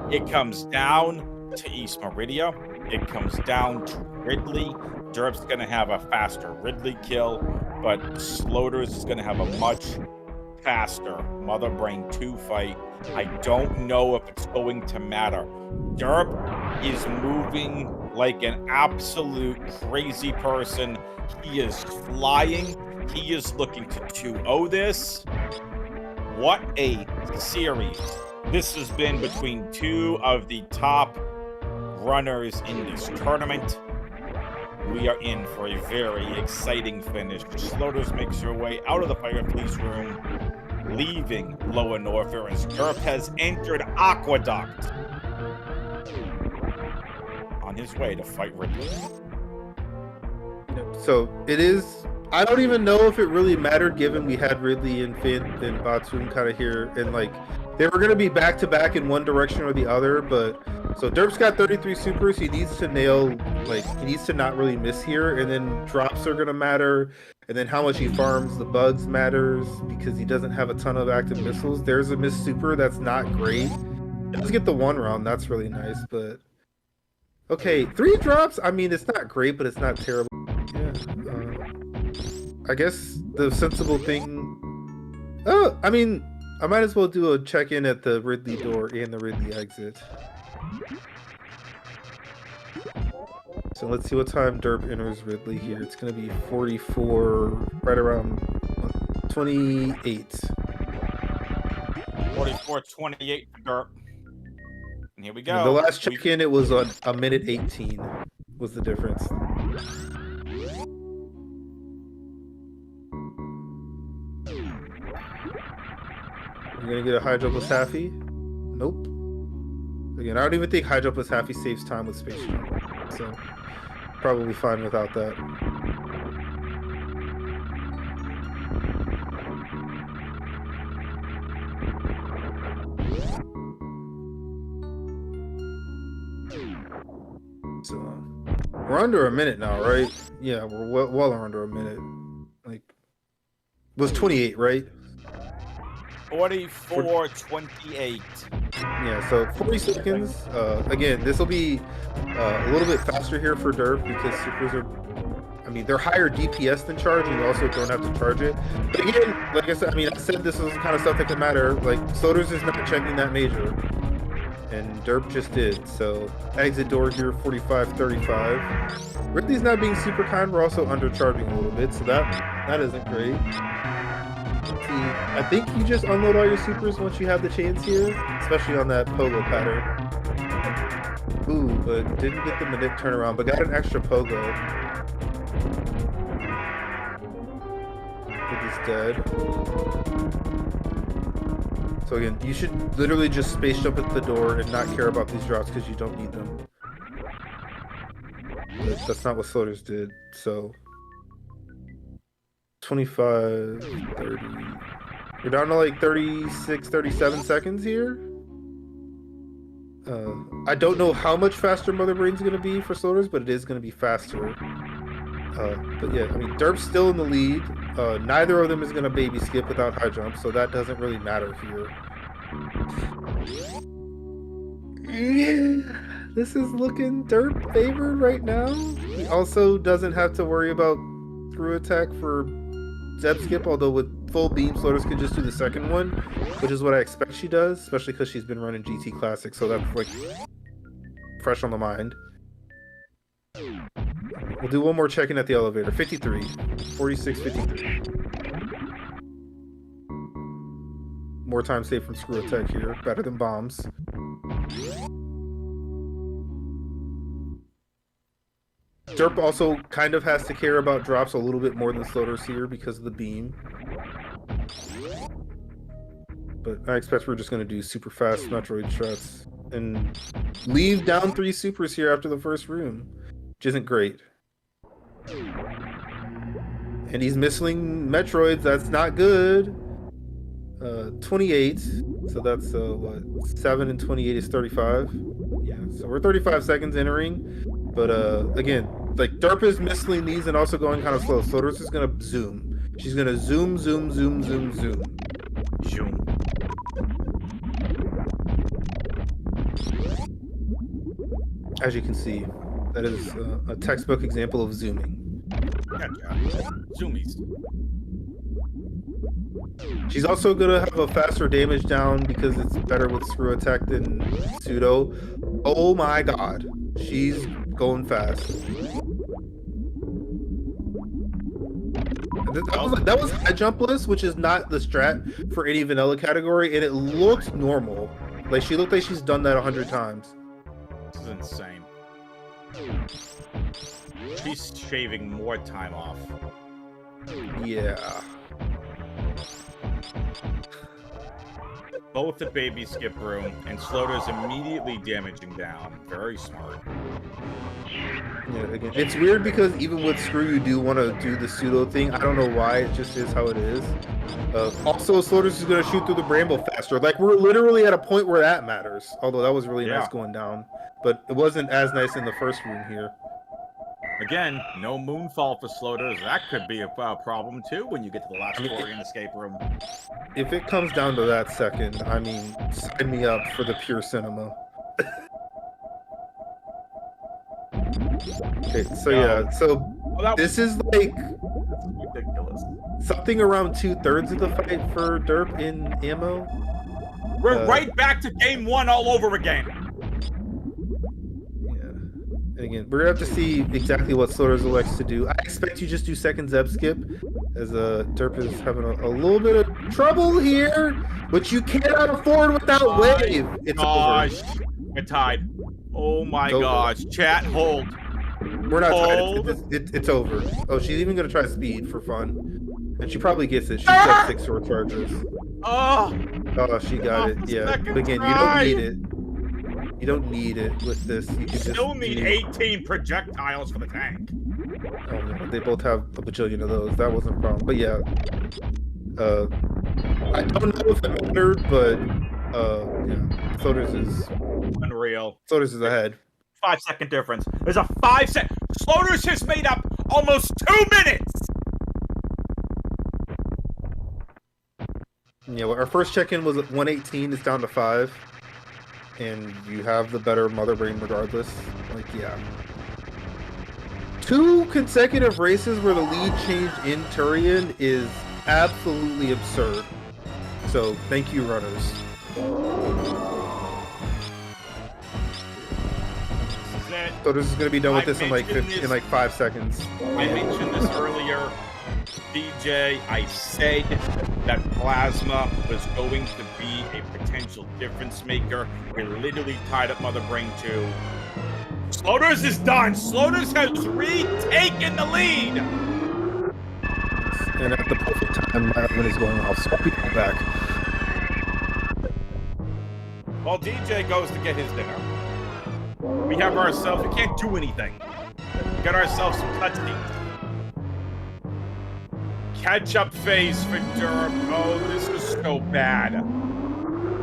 It comes down to East Meridia. It comes down to Ridley. Derp's going to have a faster Ridley kill, but Sloaters is going to have a much faster Mother Brain 2 fight. I don't know if it's going to matter. Derp is moving like an absolute crazy person. He is flying. He is looking to 2-0 this. What a series this has been between two of the top runners in this tournament. We are in for a very exciting finish. Sloaters makes her way out of the fireplace room, leaving Lower Norfair as Derp has entered Aqueduct on his way to fight Ridley. So it is. I don't even know if it really mattered, given we had Ridley and Finn and Batum kind of here, and like they were going to be back to back in one direction or the other. But so Derp's got 33 supers. He needs to nail, like he needs to not really miss here, and then drops are going to matter, and then how much he farms the bugs matters because he doesn't have a ton of active missiles. There's a miss super that's not great. Let's get the 1 round. That's really nice, but okay, 3 drops. I mean, it's not great, but it's not terrible. Yeah. I guess the sensible thing. Oh, I mean, I might as well do a check-in at the Ridley door and the Ridley exit. So let's see what time Derp enters Ridley here. It's going to be 44, right around 28. 44:28 for Derp. And here we go. And the last check-in, it was on a minute 18 was the difference. You're gonna get a high jump with Taffy? Nope. Again, I don't even think high jump with Taffy saves time with space jump, so probably fine without that. under a minute now, right? Yeah, we're well under a minute. Like, it was 28, right? 44:28. Yeah, so 40 seconds. Again, this will be a little bit faster here for derp because supers are, I mean, they're higher DPS than charge, and you also don't have to charge it. But again, like I said, I mean, I said this is the kind of stuff that can matter. Like, Sloaters is not checking that major, and derp just did. So exit door here, 45-35. Ridley's not being super kind. We're also undercharging a little bit, so that isn't great. I think you just unload all your supers once you have the chance here, especially on that pogo pattern. Ooh, but didn't get the minute turnaround, but got an extra pogo. He's dead. So again, you should literally just space jump at the door and not care about these drops because you don't need them. But that's not what Sloaters did, so 25, 30. We're down to like 36, 37 seconds here. I don't know how much faster Mother Brain's going to be for Sloaters, but it is going to be faster. But yeah, I mean, derp's still in the lead. Neither of them is going to baby skip without high jump, so that doesn't really matter here. Yeah, this is looking derp favored right now. He also doesn't have to worry about through attack for Zeb skip, although with full beam, Sloaters can just do the second one, which is what I expect she does, especially because she's been running GT Classic, so that's like fresh on the mind. We'll do one more check-in at the elevator. 53. 46, 53. More time saved from screw attack here. Better than bombs. Derp also kind of has to care about drops a little bit more than Sloaters here because of the beam. But I expect we're just going to do super fast Metroid shots and leave down 3 supers here after the first room, which isn't great. And he's missing Metroids. That's not good. 28. So that's what? 7 and 28 is 35. Yeah, so we're 35 seconds entering. But again, like derp is missing these and also going kind of slow. Sloaters is gonna zoom. She's gonna zoom, zoom, zoom, zoom, zoom. Zoom. As you can see, that is a textbook example of zooming. Gotcha. Zoomies. She's also gonna have a faster damage down because it's better with screw attack than pseudo. Oh my god, she's going fast. That was high jumpless, which is not the strat for any vanilla category, and it looked normal. Like she looked like she's done that 100 times. This is insane. She's shaving more time off. Yeah. Both the baby skip room and Sloaters immediately damaging down. Very smart. Yeah, again, it's weird because even with screw, you do want to do the pseudo thing. I don't know why. It just is how it is. Also, Sloaters is going to shoot through the bramble faster. Like, we're literally at a point where that matters. Although that was really nice going down. But it wasn't as nice in the first room here. Again, no moonfall for Sloaters. That could be a problem, too, when you get to the last floor in the escape room. If it comes down to that second, I mean, sign me up for the pure cinema. Okay, so yeah, so this is like ridiculous. Something around 2/3 of the fight for derp in ammo. We're right back to game 1 all over again. Yeah, and again, we're gonna have to see exactly what Sloaters elects to do. I expect you just do second Zeb skip, as derp is having a little bit of trouble here, which you cannot afford without wave. It's over. We're tied. Oh my gosh, chat, hold. We're not tied. It's over. Oh, she's even gonna try speed for fun, and she probably gets it. She's got 6 sword charges. Oh, she got it. Yeah, but again, you don't need it. You don't need it with this. You can still need 18 projectiles for the tank. Oh, yeah, they both have a bajillion of those. That wasn't a problem. But yeah, I don't know if it mattered, but yeah, Sloaters is unreal. Sloaters is ahead. 5-second difference. There's a 5-second. Sloaters has made up almost 2 minutes. Yeah, well, our first check-in was at 118. It's down to 5, and you have the better mother brain regardless. Like, yeah. 2 consecutive races where the lead changed in Turian is absolutely absurd. So, thank you, runners. So this is going to be done with this in like 5 seconds. I mentioned this earlier, DJ. I said that Plasma was going to be a potential difference maker. We literally tied up Mother Brain 2. Sloaters is done. Sloaters has retaken the lead. And at the perfect time, my oven is going off, so I'll be back. While DJ goes to get his dinner, we have ourselves, we can't do anything. Get ourselves some cutscenes. Catch-up phase for Derp. Oh, this is so bad.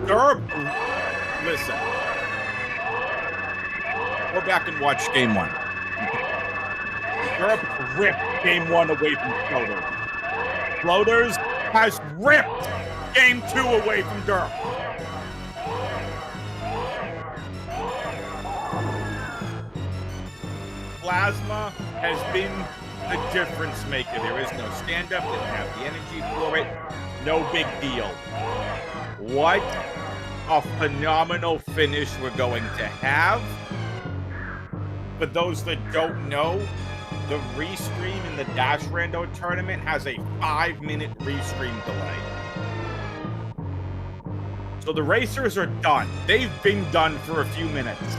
Derp, listen. Go back and watch game 1. Derp ripped game 1 away from Floaters. Floaters has ripped game 2 away from Derp. Plasma has been the difference maker. There is no stand-up, didn't have the energy for it. No big deal. What a phenomenal finish we're going to have. For those that don't know, the restream in the Dash Rando tournament has a 5-minute restream delay. So the racers are done. They've been done for a few minutes.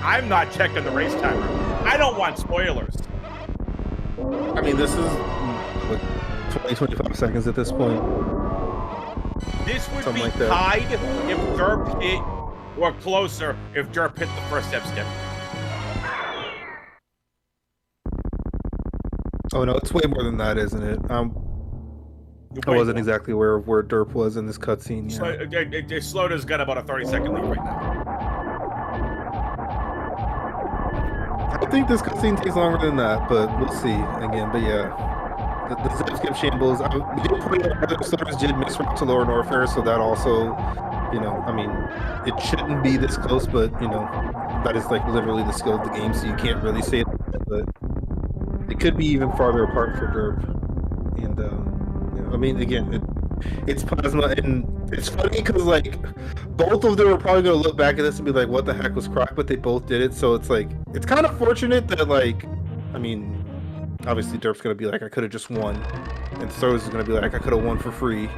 I'm not checking the race timer. I don't want spoilers. I mean, this is what, 20-25 seconds at this point. This would Something be like that. tied if Derp hit, or closer if Derp hit the first step skip. Oh no, it's way more than that, isn't it? I wasn't exactly aware of where Derp was in this cutscene. Yeah. Sloaters got about a 30-second lead right now. I think this cutscene takes longer than that, but we'll see again. But yeah, the zip skip shambles. We did point out other Sloaters did miss route to Lower Norfair, so that also, you know, I mean, it shouldn't be this close, but you know, that is like literally the skill of the game, so you can't really say it. But it could be even farther apart for Derp, and you know, I mean, again, it's Plasma, and it's funny because like both of them are probably gonna look back at this and be like, "What the heck was Croc?" But they both did it, so it's like it's kind of fortunate that like, I mean, obviously Derp's gonna be like, "I could have just won," and Throws is gonna be like, "I could have won for free,"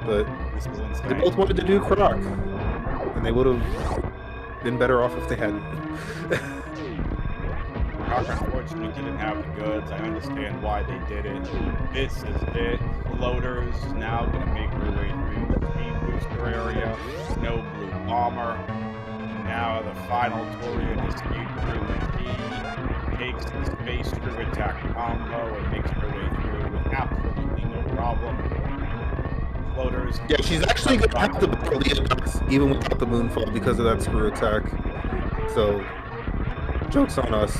but they both wanted to do Croc, and they would have been better off if they hadn't. Croc unfortunately didn't have the goods. I understand why they did it. This is it. Floaters now going to make their way through the speed booster area. No blue bomber. And now the final Torian escape through the P. Takes the space through attack combo and makes her way through with absolutely no problem. Floaters. Yeah, she's actually going to have to battle the even without the moonfall because of that screw attack. So, joke's on us.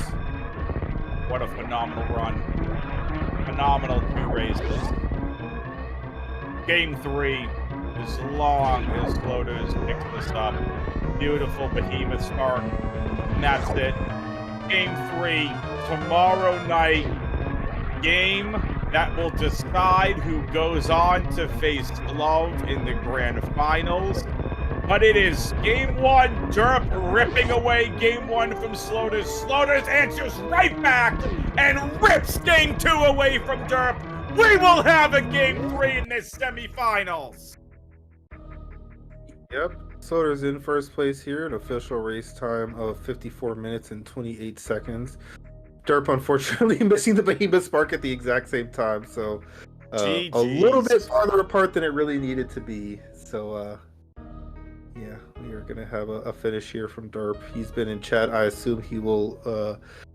What a phenomenal run. Phenomenal 2 races. Game 3, as long as Floaters picks this up. Beautiful behemoth start. And that's it. Game 3, tomorrow night. Game that will decide who goes on to face Love in the grand finals. But it is game 1, Derp ripping away game 1 from Sloaters. Sloaters answers right back and rips game 2 away from Derp. We will have a game 3 in this semifinals. Yep, Sloaters in first place here, an official race time of 54 minutes and 28 seconds. Derp unfortunately missing the Behemoth Spark at the exact same time, so a little bit farther apart than it really needed to be. So yeah, we are going to have a finish here from Derp. He's been in chat. I assume he will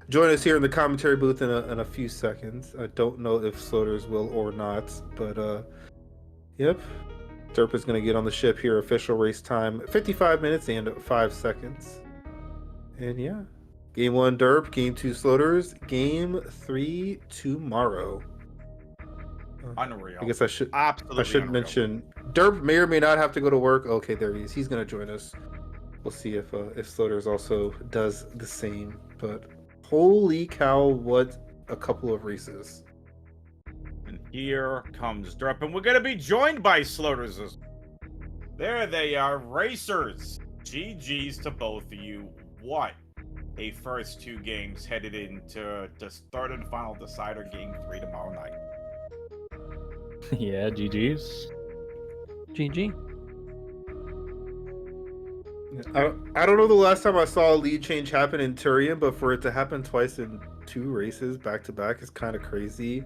join us here in the commentary booth in a few seconds. I don't know if Sloaters will or not, but yep. Derp is going to get on the ship here. Official race time, 55 minutes and 5 seconds. And yeah, Game 1 derp, game 2 sloaters, game 3 tomorrow. Unreal. I guess I should Absolutely unreal. mention derp may or may not have to go to work. Okay, there he is. He's gonna join us. We'll see if sloaters also does the same. But holy cow, what a couple of races. And here comes derp, and we're gonna be joined by sloaters. There they are, racers. GG's to both of you. What a first 2 games headed into the third and final decider, game 3 tomorrow night. Yeah, GG's. GG. I don't know the last time I saw a lead change happen in Turian, but for it to happen twice in 2 races back to back is kind of crazy.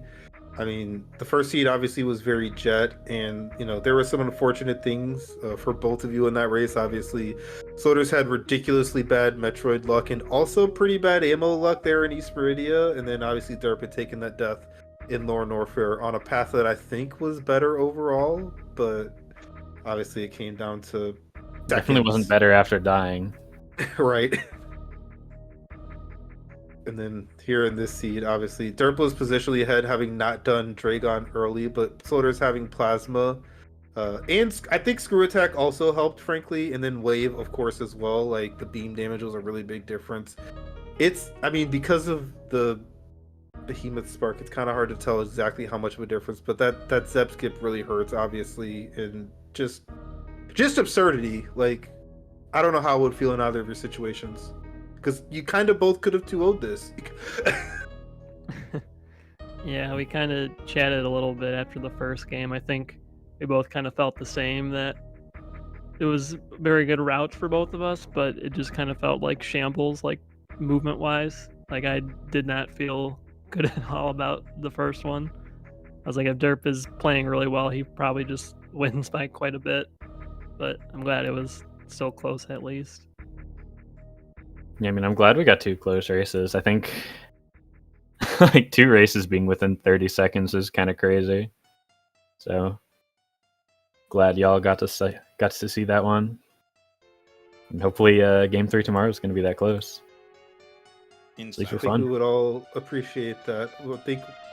I mean, the first seed obviously was very jet, and there were some unfortunate things for both of you in that race. Obviously, Sloaters had ridiculously bad Metroid luck and also pretty bad ammo luck there in East Meridia, and then obviously Derp had taken that death in Lower Norfair on a path that I think was better overall, but obviously it came down to Definitely wasn't better after dying. Right. And then here in this seed, obviously, Derp was positionally ahead, having not done Dragon early, but Sloaters having Plasma. And I think Screw Attack also helped, frankly, and then Wave, of course, as well. Like, the beam damage was a really big difference. Because of the Behemoth Spark, it's kind of hard to tell exactly how much of a difference, but that Zep skip really hurts, obviously, and just absurdity. Like, I don't know how I would feel in either of your situations. Because you kind of both could have 2-0'd this. Yeah, we kind of chatted a little bit after the first game. I think we both kind of felt the same, that it was a very good route for both of us, but it just kind of felt like shambles, like movement-wise. Like, I did not feel good at all about the first one. I was like, if Derp is playing really well, he probably just wins by quite a bit. But I'm glad it was so close at least. Yeah, I mean, I'm glad we got 2 close races. I think like 2 races being within 30 seconds is kind of crazy. So glad y'all got to see that one. And hopefully game 3 tomorrow is going to be that close. I think we would all appreciate that.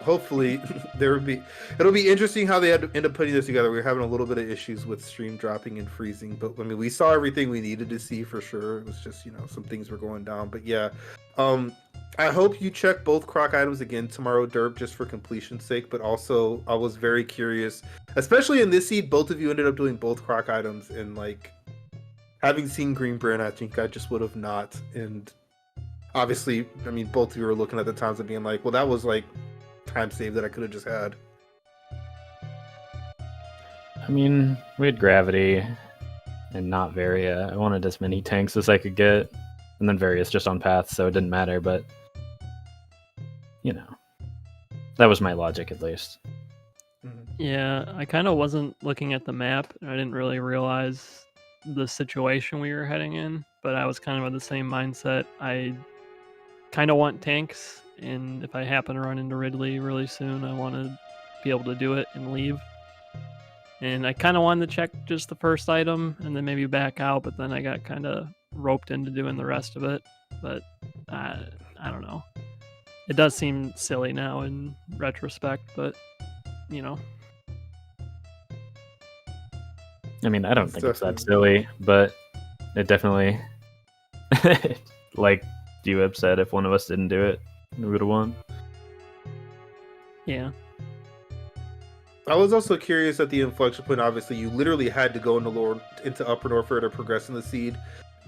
Hopefully it'll be interesting how they end up putting this together. We're having a little bit of issues with stream dropping and freezing, but I mean, we saw everything we needed to see for sure. It was just, some things were going down, but yeah. I hope you check both croc items again tomorrow, Derp, just for completion's sake, but also I was very curious, especially in this seed, both of you ended up doing both croc items, and like, having seen Green Brand, I think I just would have not. And obviously, I mean, both of you were looking at the times and being like, well, that was like time save that I could have just had. I mean, we had Gravity and not Varia. I wanted as many tanks as I could get, and then Varia's just on path, so it didn't matter, but that was my logic at least. Yeah, I kind of wasn't looking at the map, and I didn't really realize the situation we were heading in, but I was kind of in the same mindset. I kind of want tanks, and if I happen to run into Ridley really soon, I want to be able to do it and leave. And I kind of wanted to check just the first item and then maybe back out, but then I got kind of roped into doing the rest of it. But I don't know. It does seem silly now in retrospect, but I mean, I don't think it's that silly, but it definitely, like Deweb said, if one of us didn't do it, we would have won. Yeah. I was also curious at the inflection point. Obviously, you literally had to go into Upper Norfair to progress in the seed.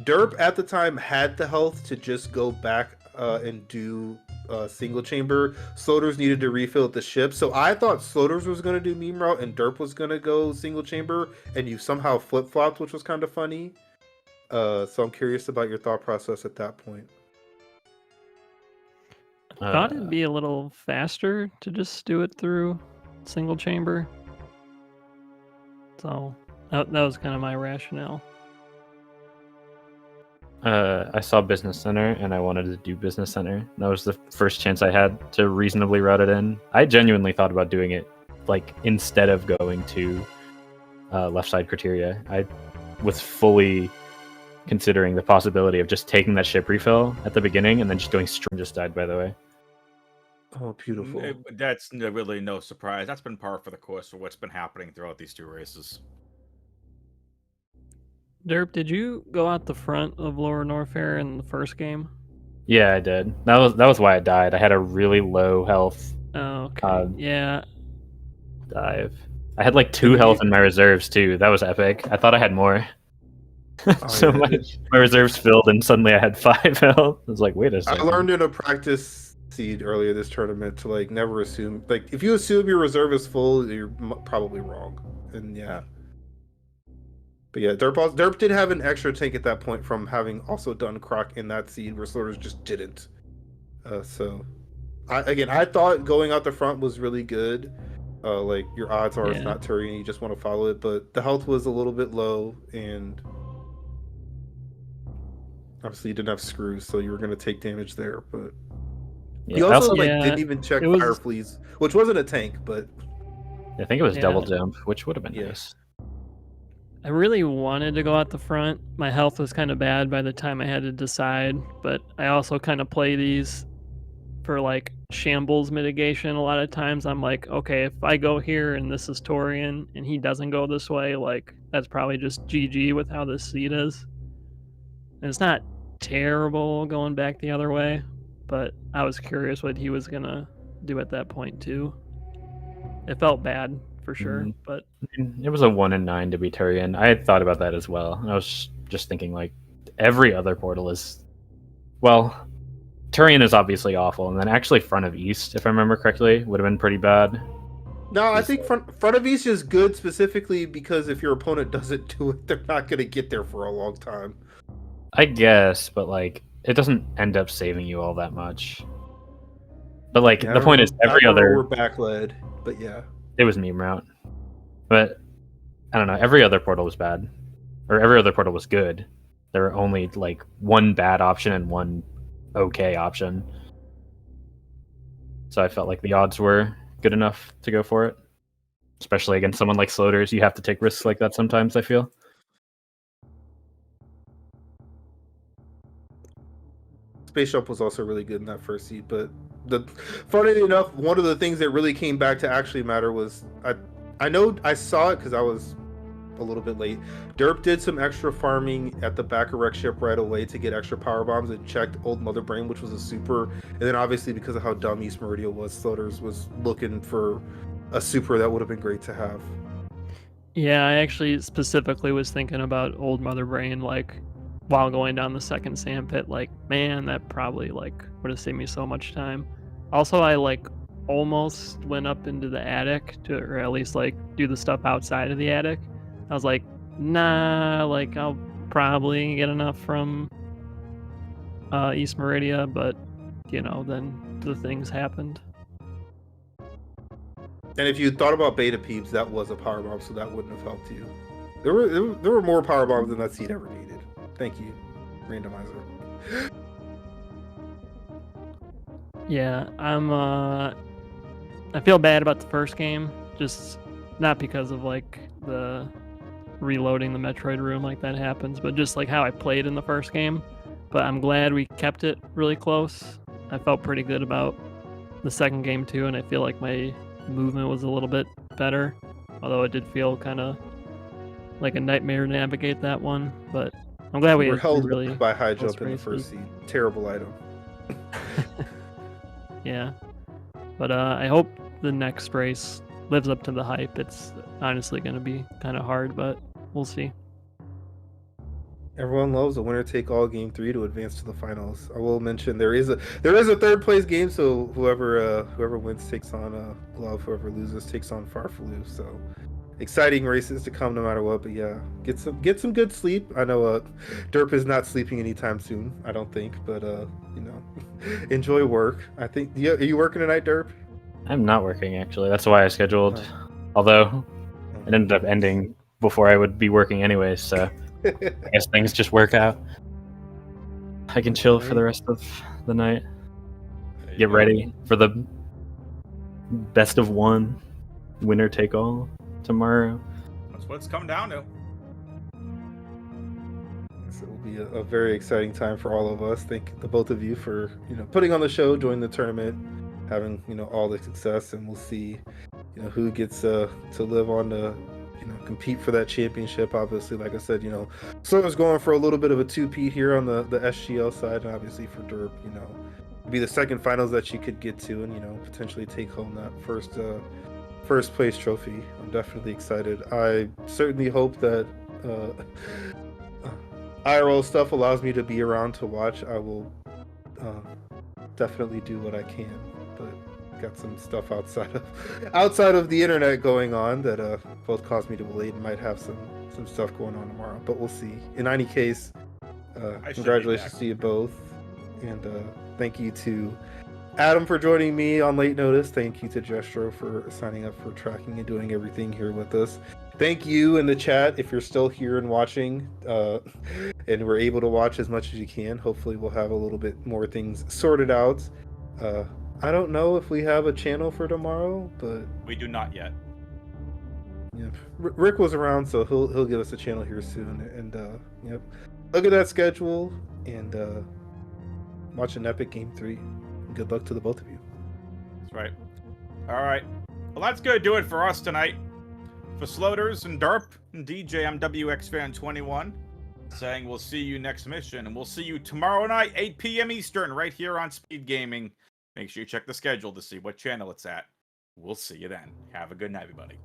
Derp at the time had the health to just go back and do single chamber. Sloaters needed to refill at the ship, so I thought Sloaters was going to do meme route and Derp was going to go single chamber, and you somehow flip-flopped, which was kind of funny. So I'm curious about your thought process at that point. I thought it'd be a little faster to just do it through single chamber. So that was kind of my rationale. I saw Business Center and I wanted to do Business Center. That was the first chance I had to reasonably route it in. I genuinely thought about doing it like instead of going to left side criteria. I was fully considering the possibility of just taking that ship refill at the beginning and then just going straight. Just died, by the way. Oh, beautiful. That's really no surprise. That's been par for the course for what's been happening throughout these 2 races. Derp, did you go out the front of Lower Norfair in the first game? Yeah, I did. That was why I died. I had a really low health Oh, okay. Yeah. dive. I had like 2 health in my reserves too. That was epic. I thought I had more. So my reserves filled and suddenly I had 5 health. I was like, wait a second. I learned in a practice seed earlier this tournament to like never assume, like if you assume your reserve is full, you're probably wrong. And yeah. But yeah, Derp did have an extra tank at that point from having also done Croc in that seed where Sloaters just didn't. So I thought going out the front was really good. Like your odds are it's not Turian, you just want to follow it, but the health was a little bit low and obviously you didn't have screws, so you were gonna take damage there, but you also didn't even check Fire Fleas, which wasn't a tank, but I think it was double jump, which would have been nice. I really wanted to go out the front. My health was kind of bad by the time I had to decide, but I also kind of play these for like shambles mitigation. A lot of times I'm like, okay, if I go here and this is Torian and he doesn't go this way, like that's probably just GG with how this seed is. And it's not terrible going back the other way, but I was curious what he was gonna do at that point too. It felt bad for sure, but it was a 1 in 9 to be Turian. I had thought about that as well. I was just thinking like every other portal is, well, Turian is obviously awful, and then actually Front of East, if I remember correctly, would have been pretty bad. No, I think front of East is good specifically because if your opponent doesn't do it, they're not going to get there for a long time. I guess, but like it doesn't end up saving you all that much. But like the point is every other we're backled, but yeah. It was meme route. But I don't know, every other portal was bad. Or every other portal was good. There were only like 1 bad option and 1 okay option. So I felt like the odds were good enough to go for it. Especially against someone like Sloaters, you have to take risks like that sometimes, I feel. Space Shuttle was also really good in that first seed, but funny enough, one of the things that really came back to actually matter was I know I saw it because I was a little bit late. Derp did some extra farming at the back of Wreck Ship right away to get extra power bombs and checked Old Mother Brain, which was a super. And then obviously because of how dumb East Meridia was, Sloaters was looking for a super that would have been great to have. Yeah, I actually specifically was thinking about Old Mother Brain, like while going down the second sand pit, like, man, that probably like would have saved me so much time. Also, I like almost went up into the attic to, or at least like do the stuff outside of the attic. I was like, nah, like I'll probably get enough from East Meridia, but you know, then the things happened. And if you thought about beta peeps, that was a power bomb, so that wouldn't have helped you. There were more power bombs than that seed ever needed. Thank you, randomizer. Yeah, I feel bad about the first game, just not because of like the reloading the Metroid room like that happens, but just like how I played in the first game. But I'm glad we kept it really close. I felt pretty good about the second game too, and I feel like my movement was a little bit better, although it did feel kind of like a nightmare to navigate that one. But I'm glad we were held really by high jump in the first seed. Terrible item. Yeah, but I hope the next race lives up to the hype. It's honestly going to be kind of hard, but we'll see. Everyone loves a winner-take-all game 3 to advance to the finals. I will mention there is a third-place game, so whoever wins takes on Glove. Whoever loses takes on Farfaloo. So exciting races to come no matter what. But yeah, get some good sleep. I know Derp is not sleeping anytime soon. I don't think, but you know, enjoy work. I think. Are you working tonight, Derp? I'm not working actually. That's why I scheduled. Although it ended up ending before I would be working anyways. So. I guess things just work out. I can chill for the rest of the night. Get ready for the best of one, winner take all tomorrow. That's what it's come down to. So be a very exciting time for all of us. Thank the both of you for putting on the show, joining the tournament, having all the success, and we'll see who gets to live on to compete for that championship. Obviously, like I said, Sloater's going for a little bit of a two-peat here on the SGL side, and obviously for derp, be the second finals that she could get to, and potentially take home that first place trophy. I'm definitely excited. I certainly hope that IRL stuff allows me to be around to watch. I will definitely do what I can, but got some stuff outside of the internet going on that both caused me to be late and might have some stuff going on tomorrow, but we'll see. In any case, congratulations to you both, and thank you to Adam for joining me on late notice. Thank you to Jestro for signing up for tracking and doing everything here with us. Thank you in the chat if you're still here and watching, and we're able to watch as much as you can. Hopefully we'll have a little bit more things sorted out. I don't know if we have a channel for tomorrow, but we do not yet. Yeah, Rick was around, so he'll give us a channel here soon. And yep, look at that schedule and watch an epic Game 3. Good luck to the both of you. That's right. All right. Well, that's gonna do it for us tonight. For Sloaters and Derp and DJ, I'm WXFan21, saying we'll see you next mission, and we'll see you tomorrow night, 8 p.m. Eastern, right here on Speedgaming. Make sure you check the schedule to see what channel it's at. We'll see you then. Have a good night, everybody.